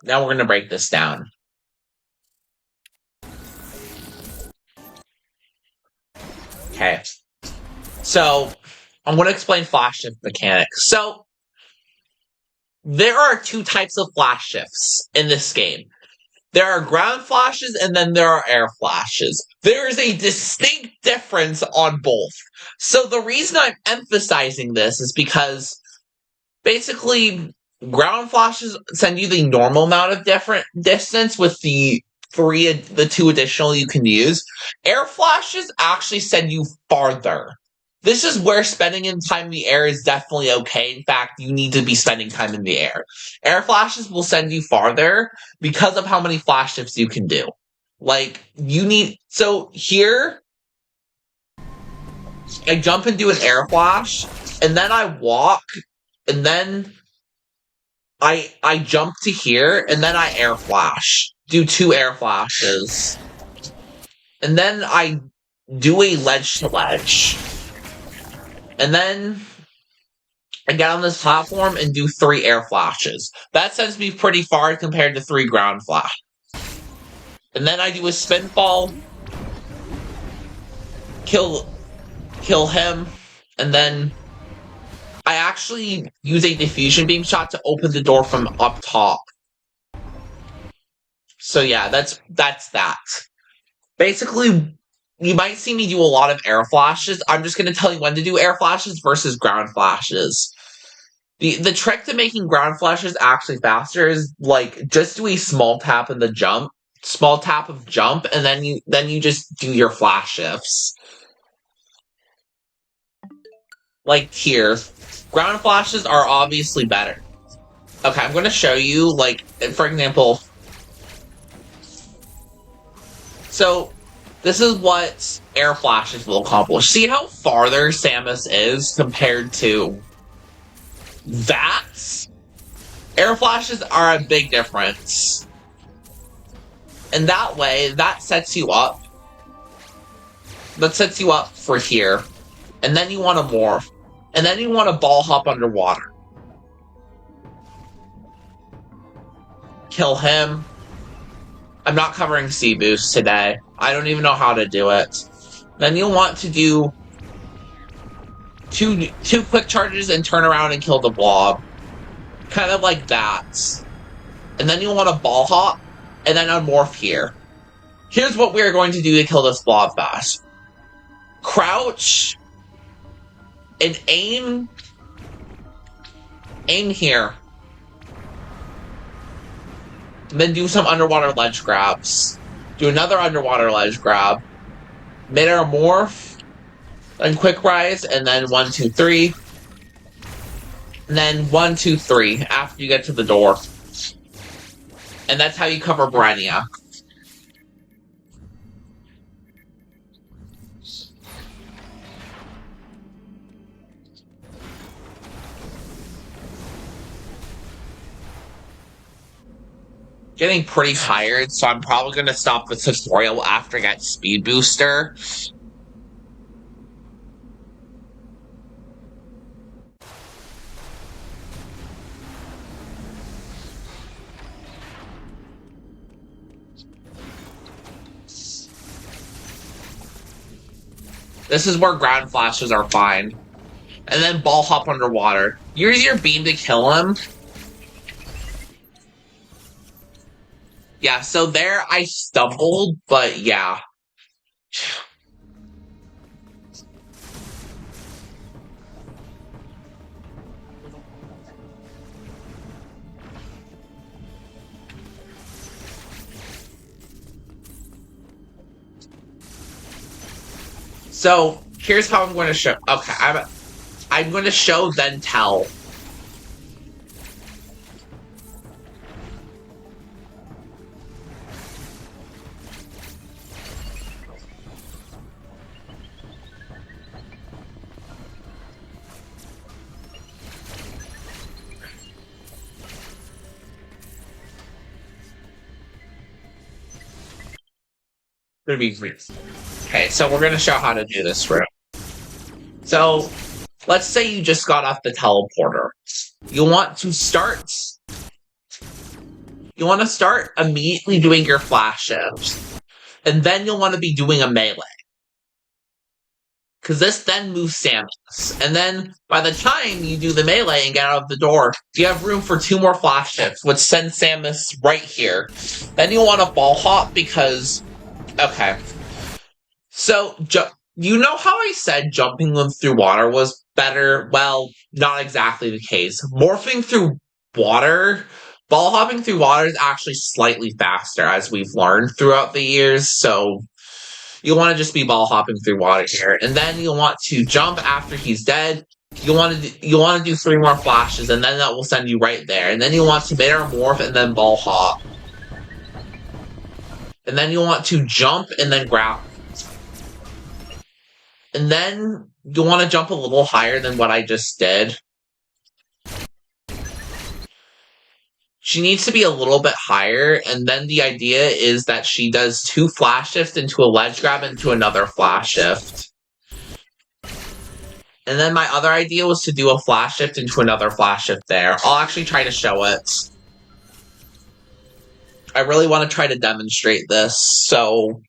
Speaker 1: Now we're going to break this down. Okay. So, I'm going to explain flash shift mechanics. So, there are 2 types of flash shifts in this game. There are ground flashes and then there are air flashes. There is a distinct difference on both. So the reason I'm emphasizing this is because basically ground flashes send you the normal amount of different distance with the 2 additional you can use. Air flashes actually send you farther. This is where spending in time in the air is definitely okay. In fact, you need to be spending time in the air. Air flashes will send you farther because of how many flash shifts you can do. Like, so here, I jump and do an air flash, and then I walk, and then I jump to here, and then I air flash. Do 2 air flashes. And then I do a ledge to ledge. And then I get on this platform and do 3 air flashes. That sends me pretty far compared to 3 ground flash. And then I do a spin fall, kill him, and then I actually use a diffusion beam shot to open the door from up top. So yeah, that's that. Basically, you might see me do a lot of air flashes. I'm just going to tell you when to do air flashes versus ground flashes. The trick to making ground flashes actually faster is, like, just do a small tap in the jump. Small tap of jump, and then you just do your flash shifts. Like here. Ground flashes are obviously better. Okay, I'm going to show you, like, for example. So, this is what air flashes will accomplish. See how farther Samus is compared to that? Air flashes are a big difference. And that way, that sets you up. That sets you up for here. And then you want to morph. And then you want to ball hop underwater. Kill him. I'm not covering C-Boost today. I don't even know how to do it. Then you'll want to do two quick charges and turn around and kill the blob. Kind of like that. And then you'll want to ball hop, and then unmorph here. Here's what we're going to do to kill this blob fast. Crouch, and aim here. And then do some underwater ledge grabs. Do another underwater ledge grab. Mid-air morph. Then quick rise. And then 1, 2, 3. And then 1, 2, 3 after you get to the door. And that's how you cover Burenia. getting pretty tired, so I'm probably going to stop the tutorial after I get Speed Booster. This is where ground flashes are fine. And then ball hop underwater. Use your beam to kill him. Yeah, so there I stumbled, but yeah. So here's how I'm going to show. Okay, I'm going to show then tell. Okay, so we're going to show how to do this room. So let's say you just got off the teleporter. You want to start immediately doing your flash shifts. And then you'll want to be doing a melee. Because this then moves Samus. And then by the time you do the melee and get out of the door, you have room for 2 more flash shifts, which sends Samus right here. Then you'll want to ball hop because... Okay. So, you know how I said jumping them through water was better? Well, not exactly the case. Morphing through water... Ball hopping through water is actually slightly faster, as we've learned throughout the years, so... You'll want to just be ball hopping through water here, and then you'll want to jump after he's dead. You'll want to do 3 more flashes, and then that will send you right there. And then you'll want to metamorph and then ball hop, and then you'll want to jump and then grab. And then you'll want to jump a little higher than what I just did. She needs to be a little bit higher, and then the idea is that she does 2 flash shifts into a ledge grab into another flash shift. And then my other idea was to do a flash shift into another flash shift there. I'll actually try to show it. I really want to try to demonstrate this, so...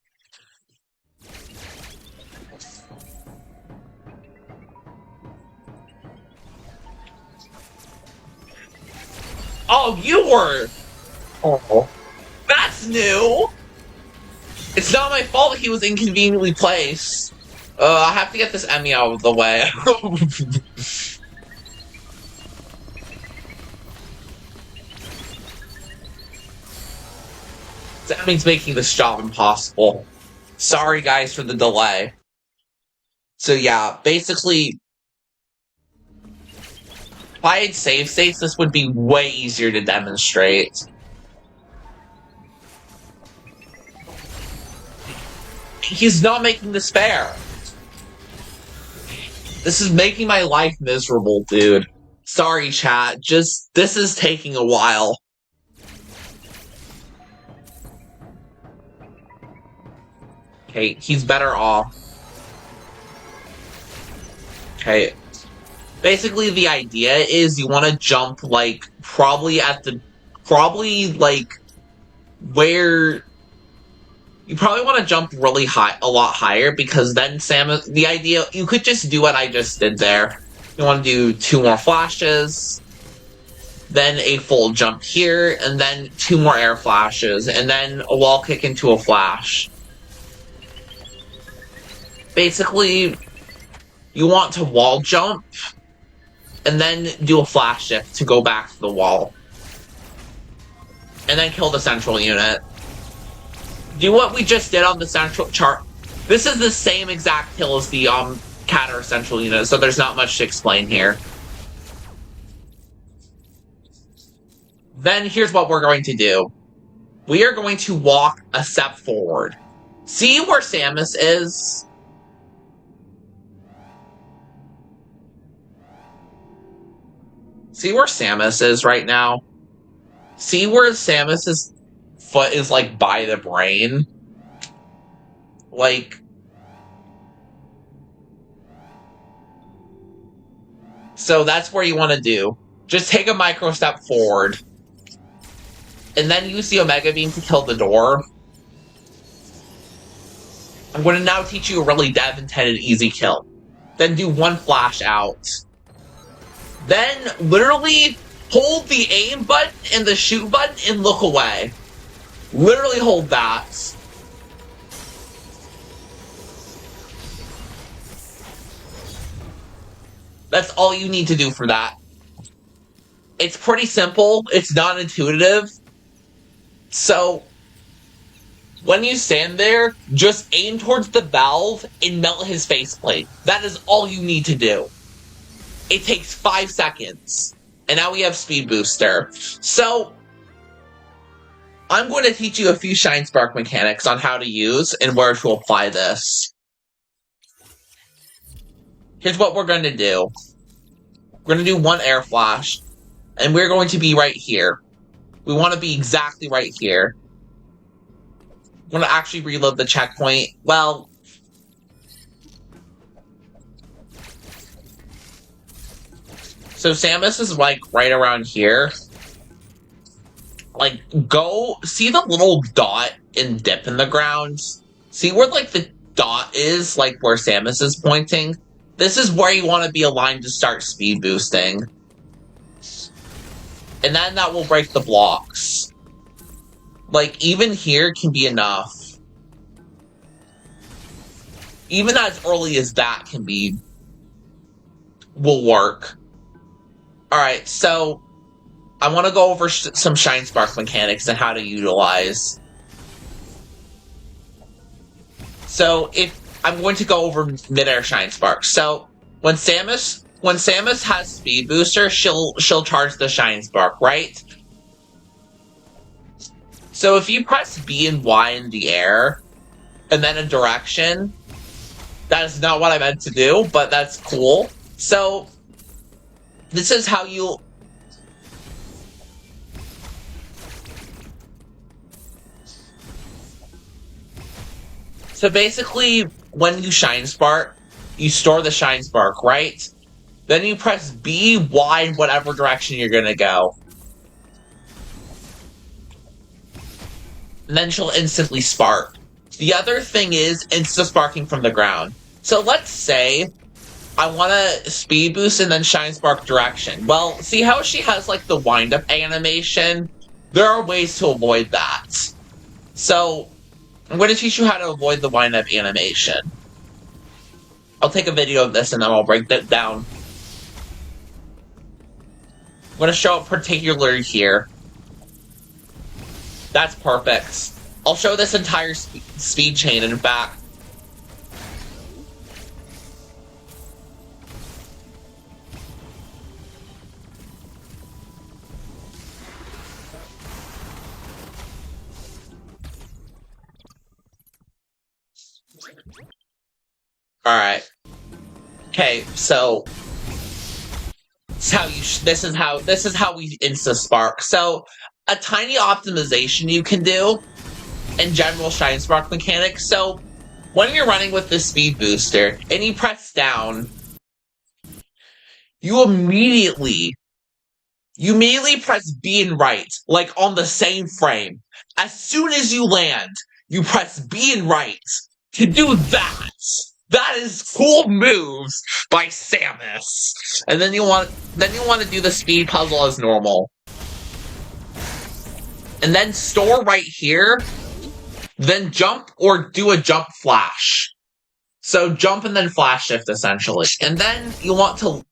Speaker 1: Oh, you were! Oh. That's new! It's not my fault that he was inconveniently placed. I have to get this Emmy out of the way. That means making this job impossible. Sorry, guys, for the delay. So yeah, basically... If I had save states, this would be way easier to demonstrate. He's not making this fair. This is making my life miserable, dude. Sorry, chat. This is taking a while. Okay, he's better off. Okay. Basically, the idea is you want to jump, like, probably, where... You probably want to jump really high, a lot higher, because then Samus... The idea... You could just do what I just did there. You want to do 2 more flashes, then a full jump here, and then 2 more air flashes, and then a wall kick into a flash. Basically, you want to wall jump, and then do a flash shift to go back to the wall. And then kill the central unit. Do what we just did on the central chart. This is the same exact kill as the Catter central unit, so there's not much to explain here. Then here's what we're going to do. We are going to walk a step forward. See where Samus is? See where Samus is right now? See where Samus is? foot is, like, by the brain. Like... So that's where you want to do. Just take a micro step forward. And then use the Omega Beam to kill the door. I'm going to now teach you a really dev-intended easy kill. Then do one flash out. Then literally hold the aim button and the shoot button and look away. Literally hold that. That's all you need to do for that. It's pretty simple. It's not intuitive. So, when you stand there, just aim towards the valve and melt his faceplate. That is all you need to do. It takes 5 seconds. And now we have Speed Booster. So, I'm going to teach you a few Shine Spark mechanics on how to use and where to apply this. Here's what we're going to do. We're going to do one air flash. And we're going to be right here. We want to be exactly right here. I'm going to actually reload the checkpoint. Well... So Samus is, like, right around here. Like, go... See the little dot and dip in the ground? See where, like, the dot is? Like, where Samus is pointing? This is where you want to be aligned to start speed boosting. And then that will break the blocks. Like, even here can be enough. Even as early as that can be... will work. Alright, so... I want to go over some Shine Spark mechanics and how to utilize. So, I'm going to go over mid-air Shine Spark. So, when Samus has Speed Booster, she'll charge the Shine Spark, right? So if you press B and Y in the air, and then a direction, that is not what I meant to do, but that's cool. So, this is how you'll... So basically, when you Shine Spark, you store the Shine Spark, right? Then you press B, Y, in whatever direction you're gonna go. And then she'll instantly spark. The other thing is insta-sparking from the ground. So let's say I want to speed boost and then Shine Spark direction. Well, see how she has, like, the wind-up animation? There are ways to avoid that. So, I'm going to teach you how to avoid the wind-up animation. I'll take a video of this and then I'll break that down. I'm going to show it particularly here. That's perfect. I'll show this entire speed chain in back. Alright. Okay, so this is how we insta spark. So a tiny optimization you can do in general Shine Spark mechanics. So when you're running with this speed booster and you press down, you immediately press B and right, like on the same frame. As soon as you land, you press B and right to do that. That is cool moves by Samus. And then you want to do the speed puzzle as normal. And then store right here. Then jump or do a jump flash. So jump and then flash shift essentially. And then you want to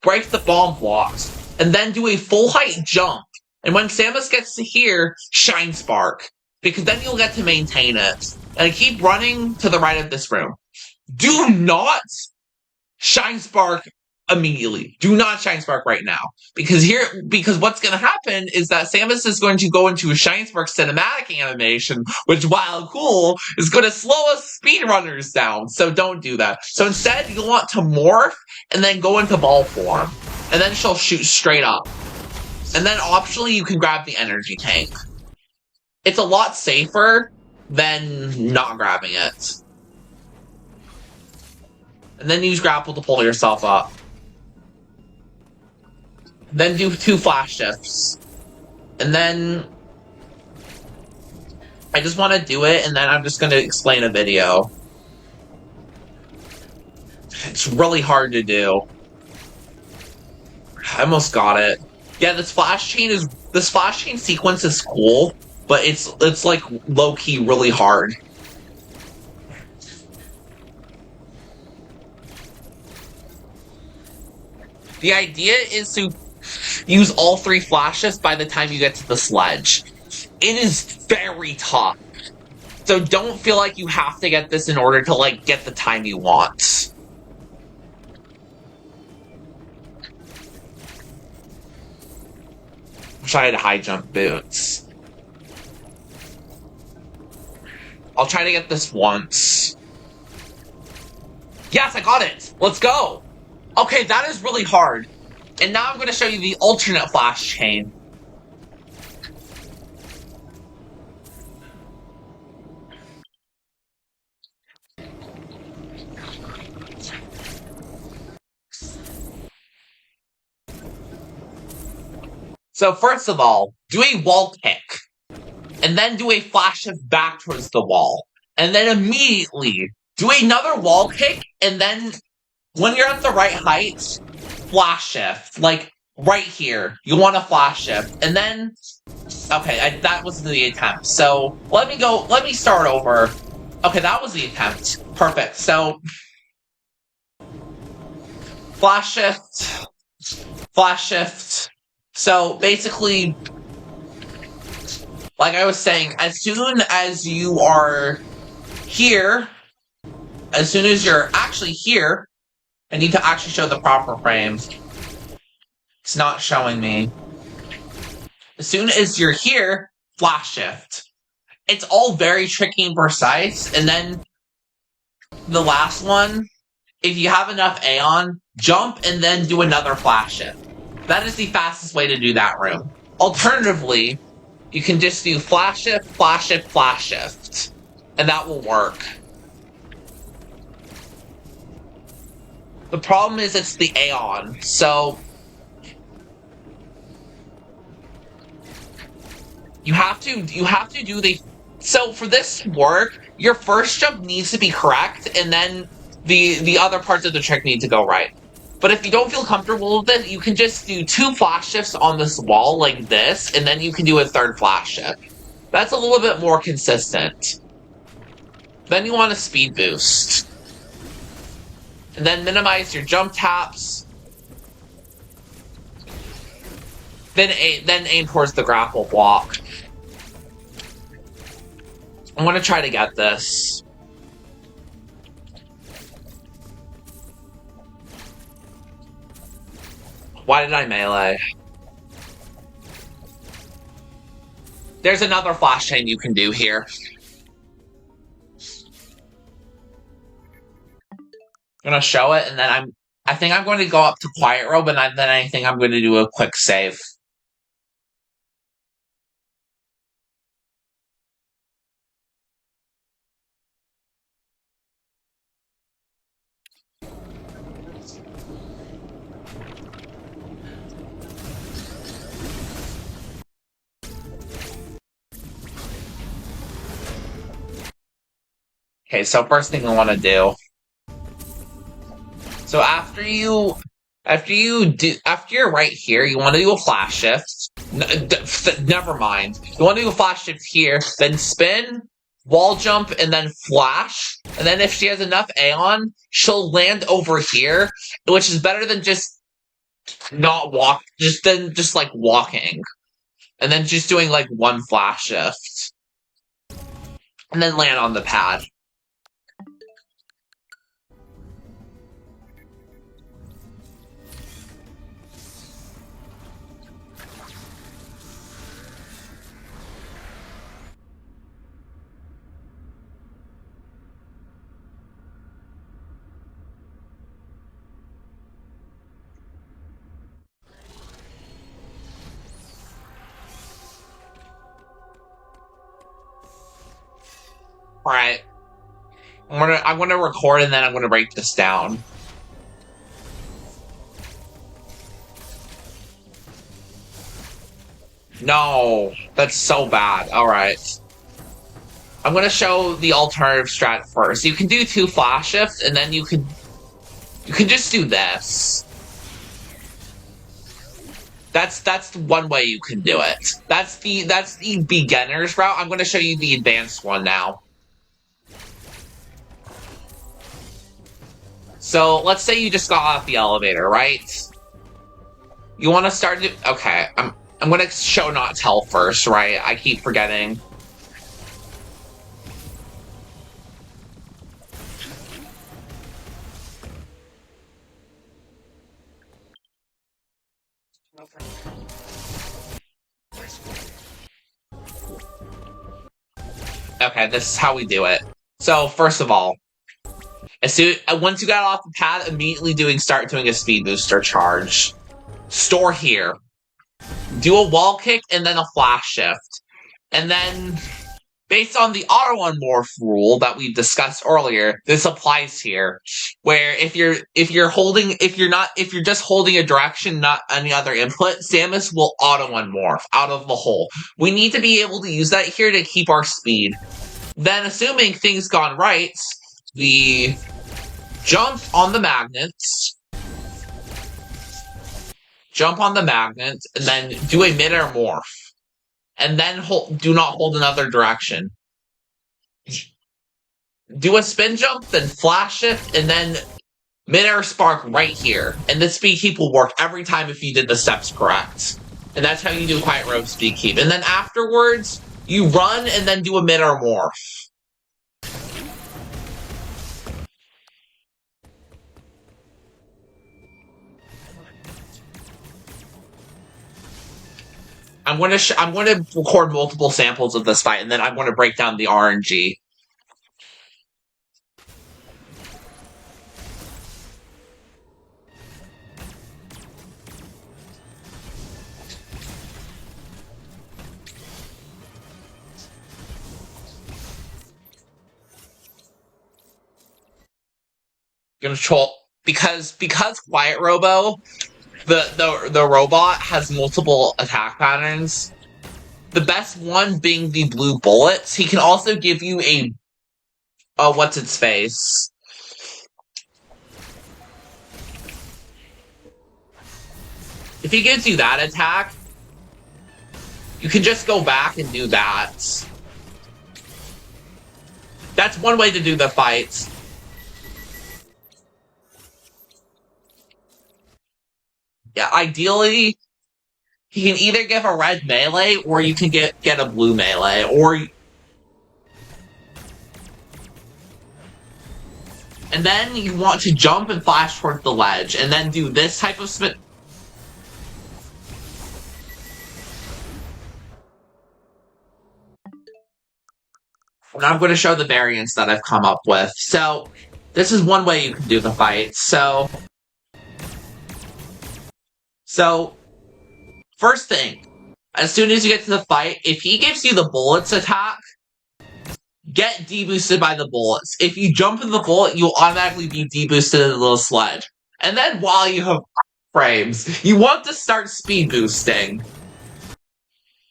Speaker 1: break the bomb blocks. And then do a full height jump. And when Samus gets to here, Shine Spark. Because then you'll get to maintain it. And keep running to the right of this room. Do not Shine Spark immediately. Do not Shine Spark right now. Because what's going to happen is that Samus is going to go into a Shine Spark cinematic animation, which, while cool, is going to slow us speedrunners down. So don't do that. So instead, you'll want to morph and then go into ball form. And then she'll shoot straight up. And then optionally, you can grab the energy tank. it's a lot safer than not grabbing it. And then use grapple to pull yourself up. Then do 2 flash shifts. And then I just want to do it, and then I'm just going to explain a video. It's really hard to do. I almost got it. Yeah, this flash chain sequence is cool, but it's like low-key really hard. The idea is to use all 3 flashes by the time you get to the sledge. It is very tough. So don't feel like you have to get this in order to, like, get the time you want. Wish I had high jump boots. I'll try to get this once. Yes, I got it! Let's go! Okay, that is really hard. And now I'm going to show you the alternate flash chain. So first of all, do a wall kick. And then do a flash shift back towards the wall. And then immediately do another wall kick, and then when you're at the right height, flash shift. Like, right here. You want to flash shift. And then... Okay, that was the attempt. So, let me start over. Okay, that was the attempt. Perfect. So... Flash shift. Flash shift. So, basically... Like I was saying, as soon as you are here... As soon as you're actually here... I need to actually show the proper frame. It's not showing me. As soon as you're here, flash shift. It's all very tricky and precise, and then the last one, if you have enough Aeon, jump and then do another flash shift. That is the fastest way to do that room. Alternatively, you can just do flash shift, flash shift, flash shift, and that will work. The problem is it's the Aeon, so you have to do the... So for this to work, your first jump needs to be correct, and then the other parts of the trick need to go right. But if you don't feel comfortable with it, you can just do 2 flash shifts on this wall like this, and then you can do a 3rd flash shift. That's a little bit more consistent. Then you want a speed boost. And then minimize your jump taps. Then aim towards the grapple block. I'm gonna try to get this. Why did I melee? There's another flash chain you can do here. I'm gonna show it, and then I think I'm going to go up to Quiet Robe, and then I think I'm going to do a quick save. Okay, so first thing I want to do. So after you're right here, you want to do a flash shift. Never mind. You want to do a flash shift here, then spin, wall jump, and then flash. And then if she has enough Aeon, she'll land over here, which is better than just not walk. Just like walking, and then just doing like 1 flash shift, and then land on the pad. Alright. I'm gonna record and then I'm gonna break this down. No, that's so bad. Alright. I'm gonna show the alternative strat first. You can do 2 flash shifts, and then you can just do this. That's one way you can do it. That's the beginner's route. I'm gonna show you the advanced one now. So let's say you just got off the elevator, right? You want to start it. Okay, I'm gonna show not tell first, right? I keep forgetting. Okay, this is how we do it. So first of all, once you got off the pad, immediately start doing a speed booster charge. Store here. Do a wall kick and then a flash shift. And then, based on the auto unmorph rule that we discussed earlier, this applies here. Where if you're just holding a direction, not any other input, Samus will auto unmorph out of the hole. We need to be able to use that here to keep our speed. Then, assuming things gone right, we jump on the magnets. Jump on the magnet, and then do a mid-air morph. And then do not hold another direction. Do a spin jump, then flash shift, and then mid-air spark right here. And this speed keep will work every time if you did the steps correct. And that's how you do Quiet Rope speed keep. And then afterwards, you run and then do a mid-air morph. I'm going to record multiple samples of this fight, and then I'm going to break down the RNG. Control because Quiet Robo, the robot has multiple attack patterns. The best one being the blue bullets. He can also give you a what's its face. If he gives you that attack, you can just go back and do that. That's one way to do the fight. Yeah, ideally, he can either give a red melee, or you can get a blue melee, or... And then you want to jump and flash towards the ledge, and then do this type of spin... And I'm going to show the variants that I've come up with. So, this is one way you can do the fight. So, first thing, as soon as you get to the fight, if he gives you the bullets attack, get deboosted by the bullets. If you jump in the bullet, you'll automatically be deboosted in the little sled. And then while you have frames, you want to start speed boosting.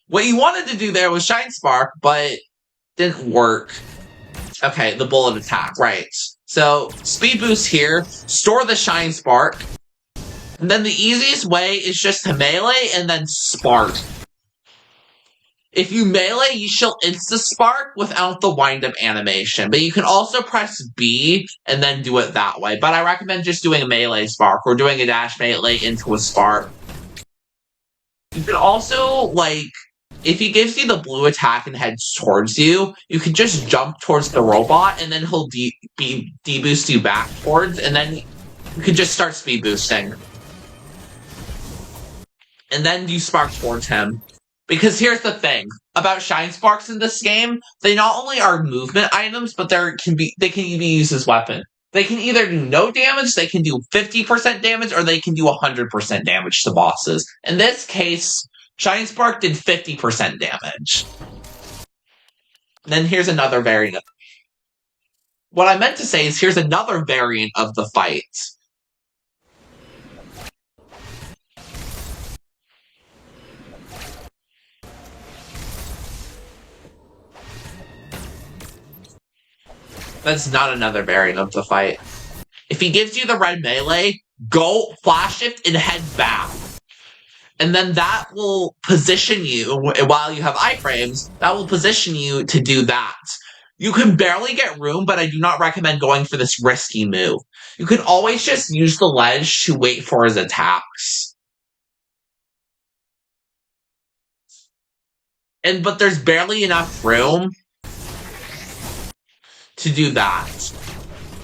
Speaker 1: What you wanted to do there was Shine Spark, but didn't work. Okay, the bullet attack, right. So, speed boost here, store the Shine Spark, and then the easiest way is just to melee and then spark. If you melee, you shall insta-spark without the wind-up animation, but you can also press B and then do it that way. But I recommend just doing a melee spark, or doing a dash melee into a spark. You can also, like, if he gives you the blue attack and heads towards you, you can just jump towards the robot, and then he'll deboost you back towards, and then you can just start speed boosting. And then you spark towards him. Because here's the thing about Shine Sparks in this game, they not only are movement items, but they can be used as weapon. They can either do no damage, they can do 50% damage, or they can do 100% damage to bosses. In this case, Shine Spark did 50% damage. Then here's another variant. what I meant to say is here's another variant of the fight. That's not another variant of the fight. If he gives you the red melee, go flash shift and head back. And then that will position you, while you have iframes, that will position you to do that. You can barely get room, but I do not recommend going for this risky move. You can always just use the ledge to wait for his attacks. But there's barely enough room to do that.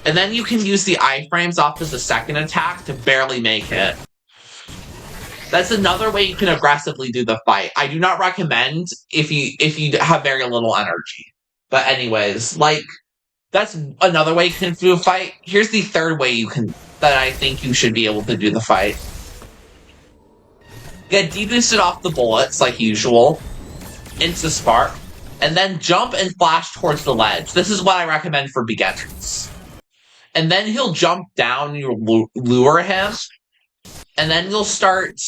Speaker 1: And then you can use the iframes off as a second attack to barely make it. That's another way you can aggressively do the fight. I do not recommend if you have very little energy. But anyways, like, that's another way you can do a fight. Here's the third way that I think you should be able to do the fight. Get deboosted off the bullets, like usual. Insta spark. And then jump and flash towards the ledge. This is what I recommend for beginners. And then he'll jump down, you'll lure him. And then you'll start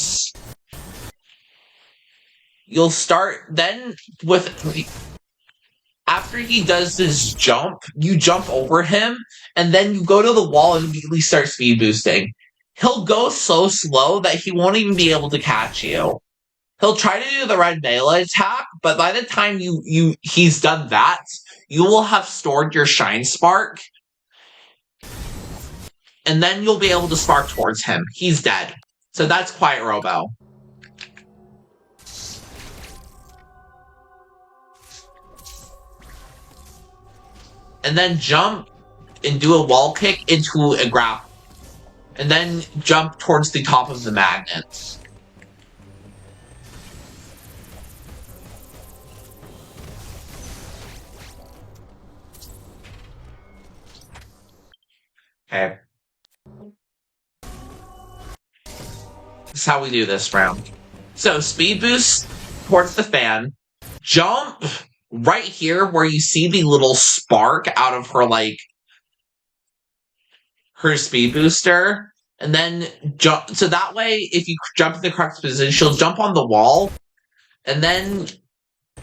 Speaker 1: then after he does this jump, you jump over him, and then you go to the wall and immediately start speed boosting. He'll go so slow that he won't even be able to catch you. He'll try to do the red melee attack, but by the time he's done that, you will have stored your shine spark, and then you'll be able to spark towards him. He's dead. So that's Quiet Robo. And then jump and do a wall kick into a grapple. And then jump towards the top of the magnet. Okay. This is how we do this round. So, speed boost towards the fan. Jump right here where you see the little spark out of her, her speed booster. And then jump. So that way, if you jump to the correct position, she'll jump on the wall. And then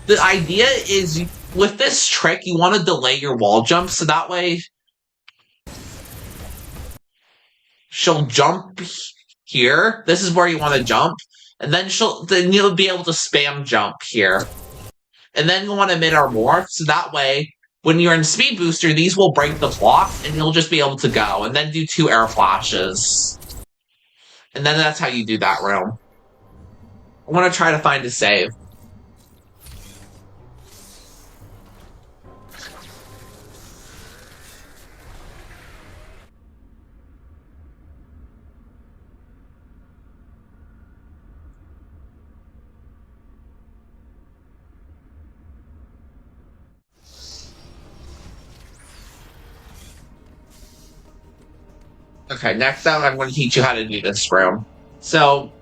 Speaker 1: the idea is, with this trick, you want to delay your wall jump. So that way, she'll jump here. This is where you want to jump. And then you'll be able to spam jump here. And then you'll want to mid-air morph, so that way, when you're in speed booster, these will break the block, and you'll just be able to go. And then do 2 air flashes. And then that's how you do that room. I want to try to find a save. Okay, next up, I'm going to teach you how to do this room. So,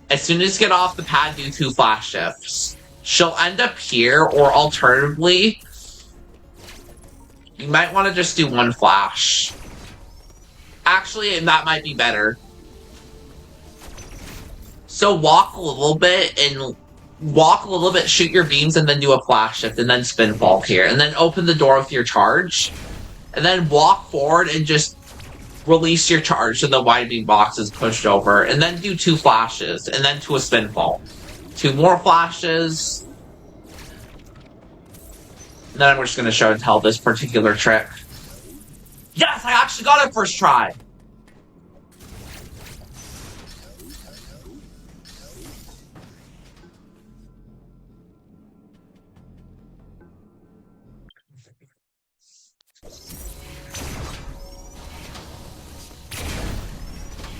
Speaker 1: as soon as you get off the pad, do 2 flash shifts. She'll end up here, or alternatively, you might want to just do 1 flash. Actually, that might be better. So walk a little bit, shoot your beams, and then do a flash shift, and then spin fall here. And then open the door with your charge. And then walk forward and just release your charge so the wide beam box is pushed over, and then do 2 flashes, and then to a spin fall. 2 more flashes. And then I'm just going to show and tell this particular trick. Yes, I actually got it first try!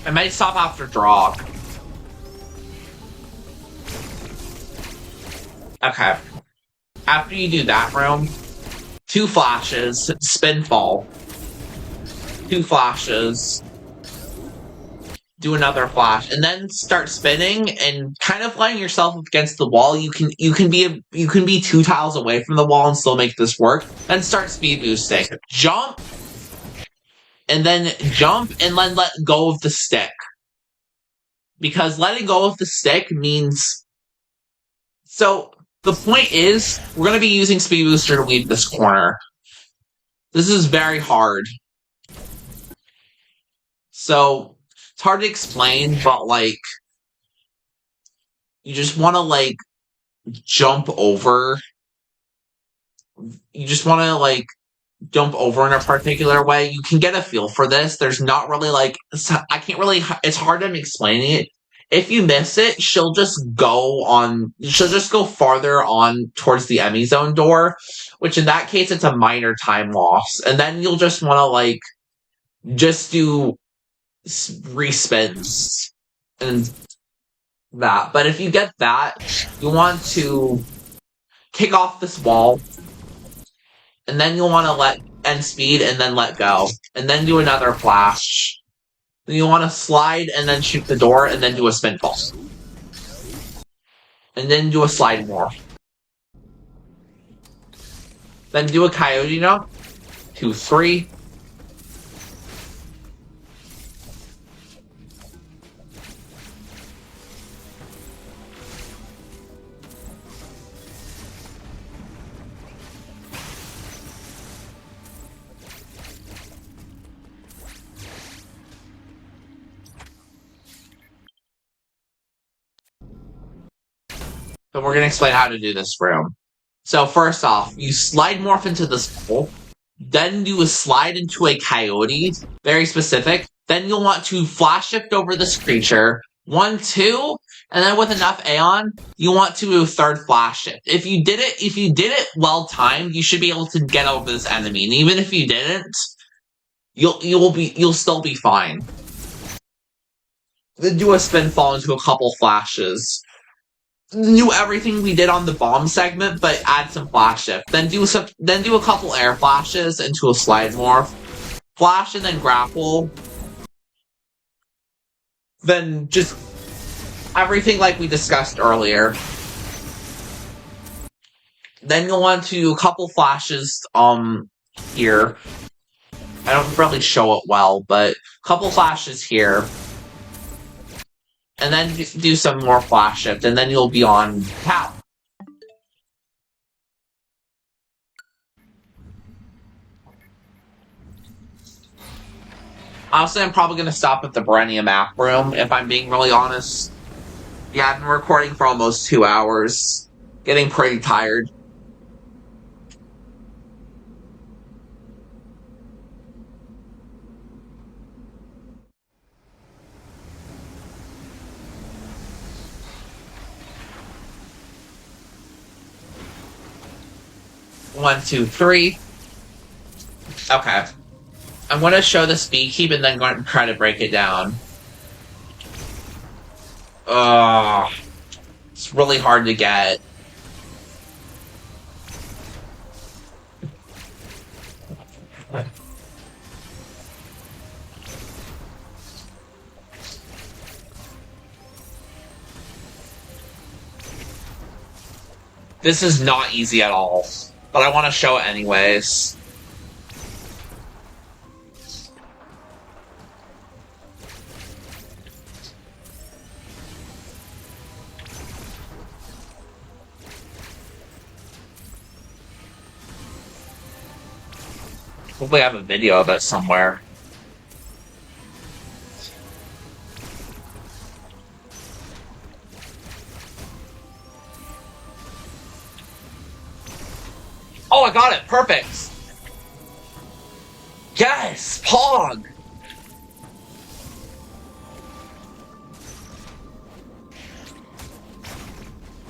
Speaker 1: I might stop after draw. Okay. After you do that room, 2 flashes, spin fall. 2 flashes. do another flash, and then start spinning and kind of letting yourself against the wall. You can be 2 tiles away from the wall and still make this work. Then start speed boosting. Jump, and then let go of the stick. Because letting go of the stick means... So, the point is, we're going to be using Speed Booster to leave this corner. This is very hard. So, it's hard to explain, but, like... You just want to, like, jump over. You just want to, like, jump over in a particular way. You can get a feel for this. There's not really, like... I can't really... It's hard to explain it. If you miss it, she'll just go farther on towards the Emmy Zone door, which in that case, it's a minor time loss. And then you'll just want to, like, just do respins and that. But if you get that, you want to kick off this wall, and then you'll want to end speed and then let go, and then do another flash. Then you want to slide and then shoot the door and then do a spin fall. And then do a slide more. Then do a coyote jump. 2, 3. So we're going to explain how to do this room. So first off, you slide morph into this hole, then do a slide into a coyote, very specific. Then you'll want to flash shift over this creature, 1, 2, and then with enough Aeon, you want to do a third flash shift. If you did it well timed, you should be able to get over this enemy. And even if you didn't, you'll still be fine. Then do a spin fall into a couple flashes. Do everything we did on the bomb segment, but add some flash shift. Then do a couple air flashes into a slide morph. Flash and then grapple. Then just everything like we discussed earlier. Then you'll want to do a couple flashes here. I don't really show it well, but a couple flashes here. And then do some more flash shift, and then you'll be on tap. Honestly, I'm probably going to stop at the Burenia map room, if I'm being really honest. Yeah, I've been recording for almost 2 hours. Getting pretty tired. One, 2, 3. Okay. I'm going to show the speed keep and then going to try to break it down. It's really hard to get. This is not easy at all, but I want to show it anyways. Hopefully I have a video of it somewhere. Oh, I got it! Perfect! Yes! Pog!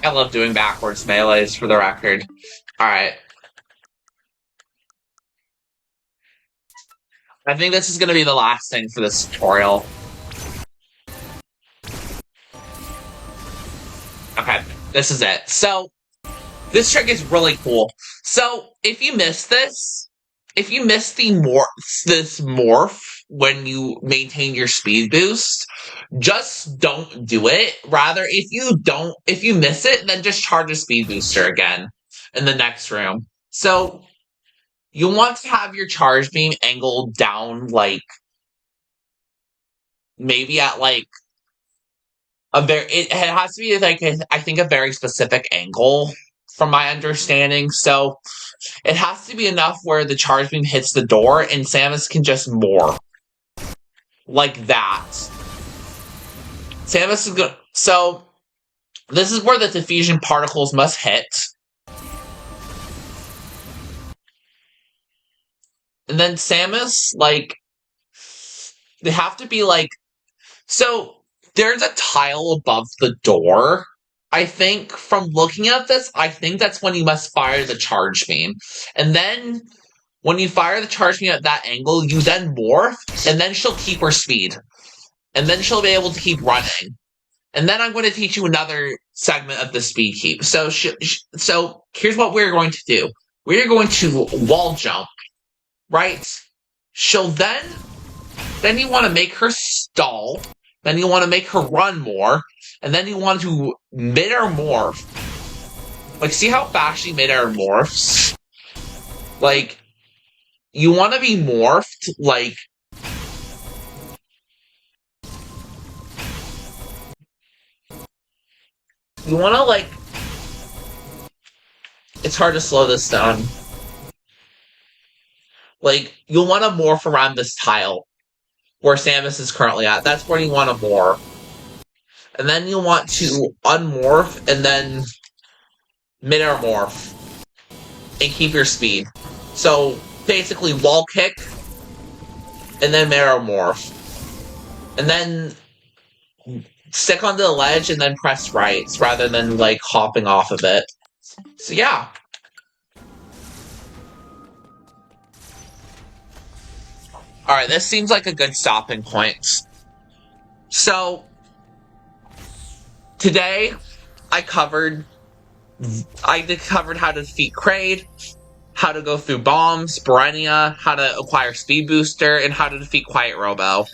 Speaker 1: I love doing backwards melees, for the record. Alright. I think this is going to be the last thing for this tutorial. Okay, this is it. So, this trick is really cool. So, if you miss this, if you miss this morph, when you maintain your speed boost, just don't do it. Rather, if you miss it, then just charge a speed booster again in the next room. So you want to have your charge beam angled down, like, maybe at, like, it has to be, like, I think a very specific angle, from my understanding. So it has to be enough where the charge beam hits the door and Samus can just morph. Like that. Samus is good. So this is where the diffusion particles must hit. And then Samus, like, they have to be, like, so there's a tile above the door. I think from looking at this, I think that's when you must fire the charge beam. And then when you fire the charge beam at that angle, you then morph, and then she'll keep her speed. And then she'll be able to keep running. And then I'm going to teach you another segment of the speed keep. So here's what we're going to do. We're going to wall jump, right? She'll then you want to make her stall. Then you want to make her run more. And then you want to mid-air morph. Like, see how fast she mid-air morphs? Like, you want to be morphed, like, you want to, like, it's hard to slow this down. Like, you'll want to morph around this tile where Samus is currently at. That's where you want to morph. And then you want to unmorph and then mid-air morph and keep your speed. So basically wall kick and then mid-air morph. And then stick onto the ledge and then press right rather than, like, hopping off of it. So yeah. Alright, this seems like a good stopping point. So today I covered how to defeat Kraid, how to go through bombs, Burenia, how to acquire speed booster, and how to defeat Quiet Robo.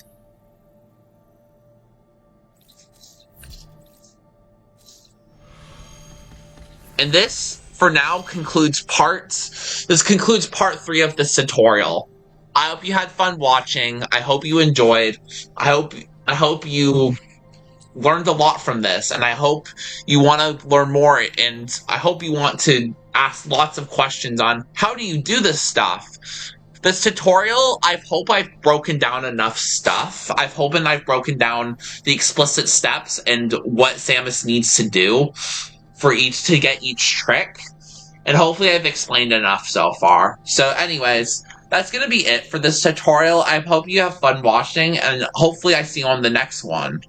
Speaker 1: And this, for now, concludes part 3 of this tutorial. I hope you had fun watching. I hope you enjoyed. I hope you learned a lot from this, and I hope you want to learn more, and I hope you want to ask lots of questions on how do you do this stuff. This tutorial, I hope I've broken down enough stuff. I've broken down the explicit steps and what Samus needs to do to get each trick, and hopefully I've explained enough so far. So anyways, that's gonna be it for this tutorial. I hope you have fun watching, and hopefully I see you on the next one.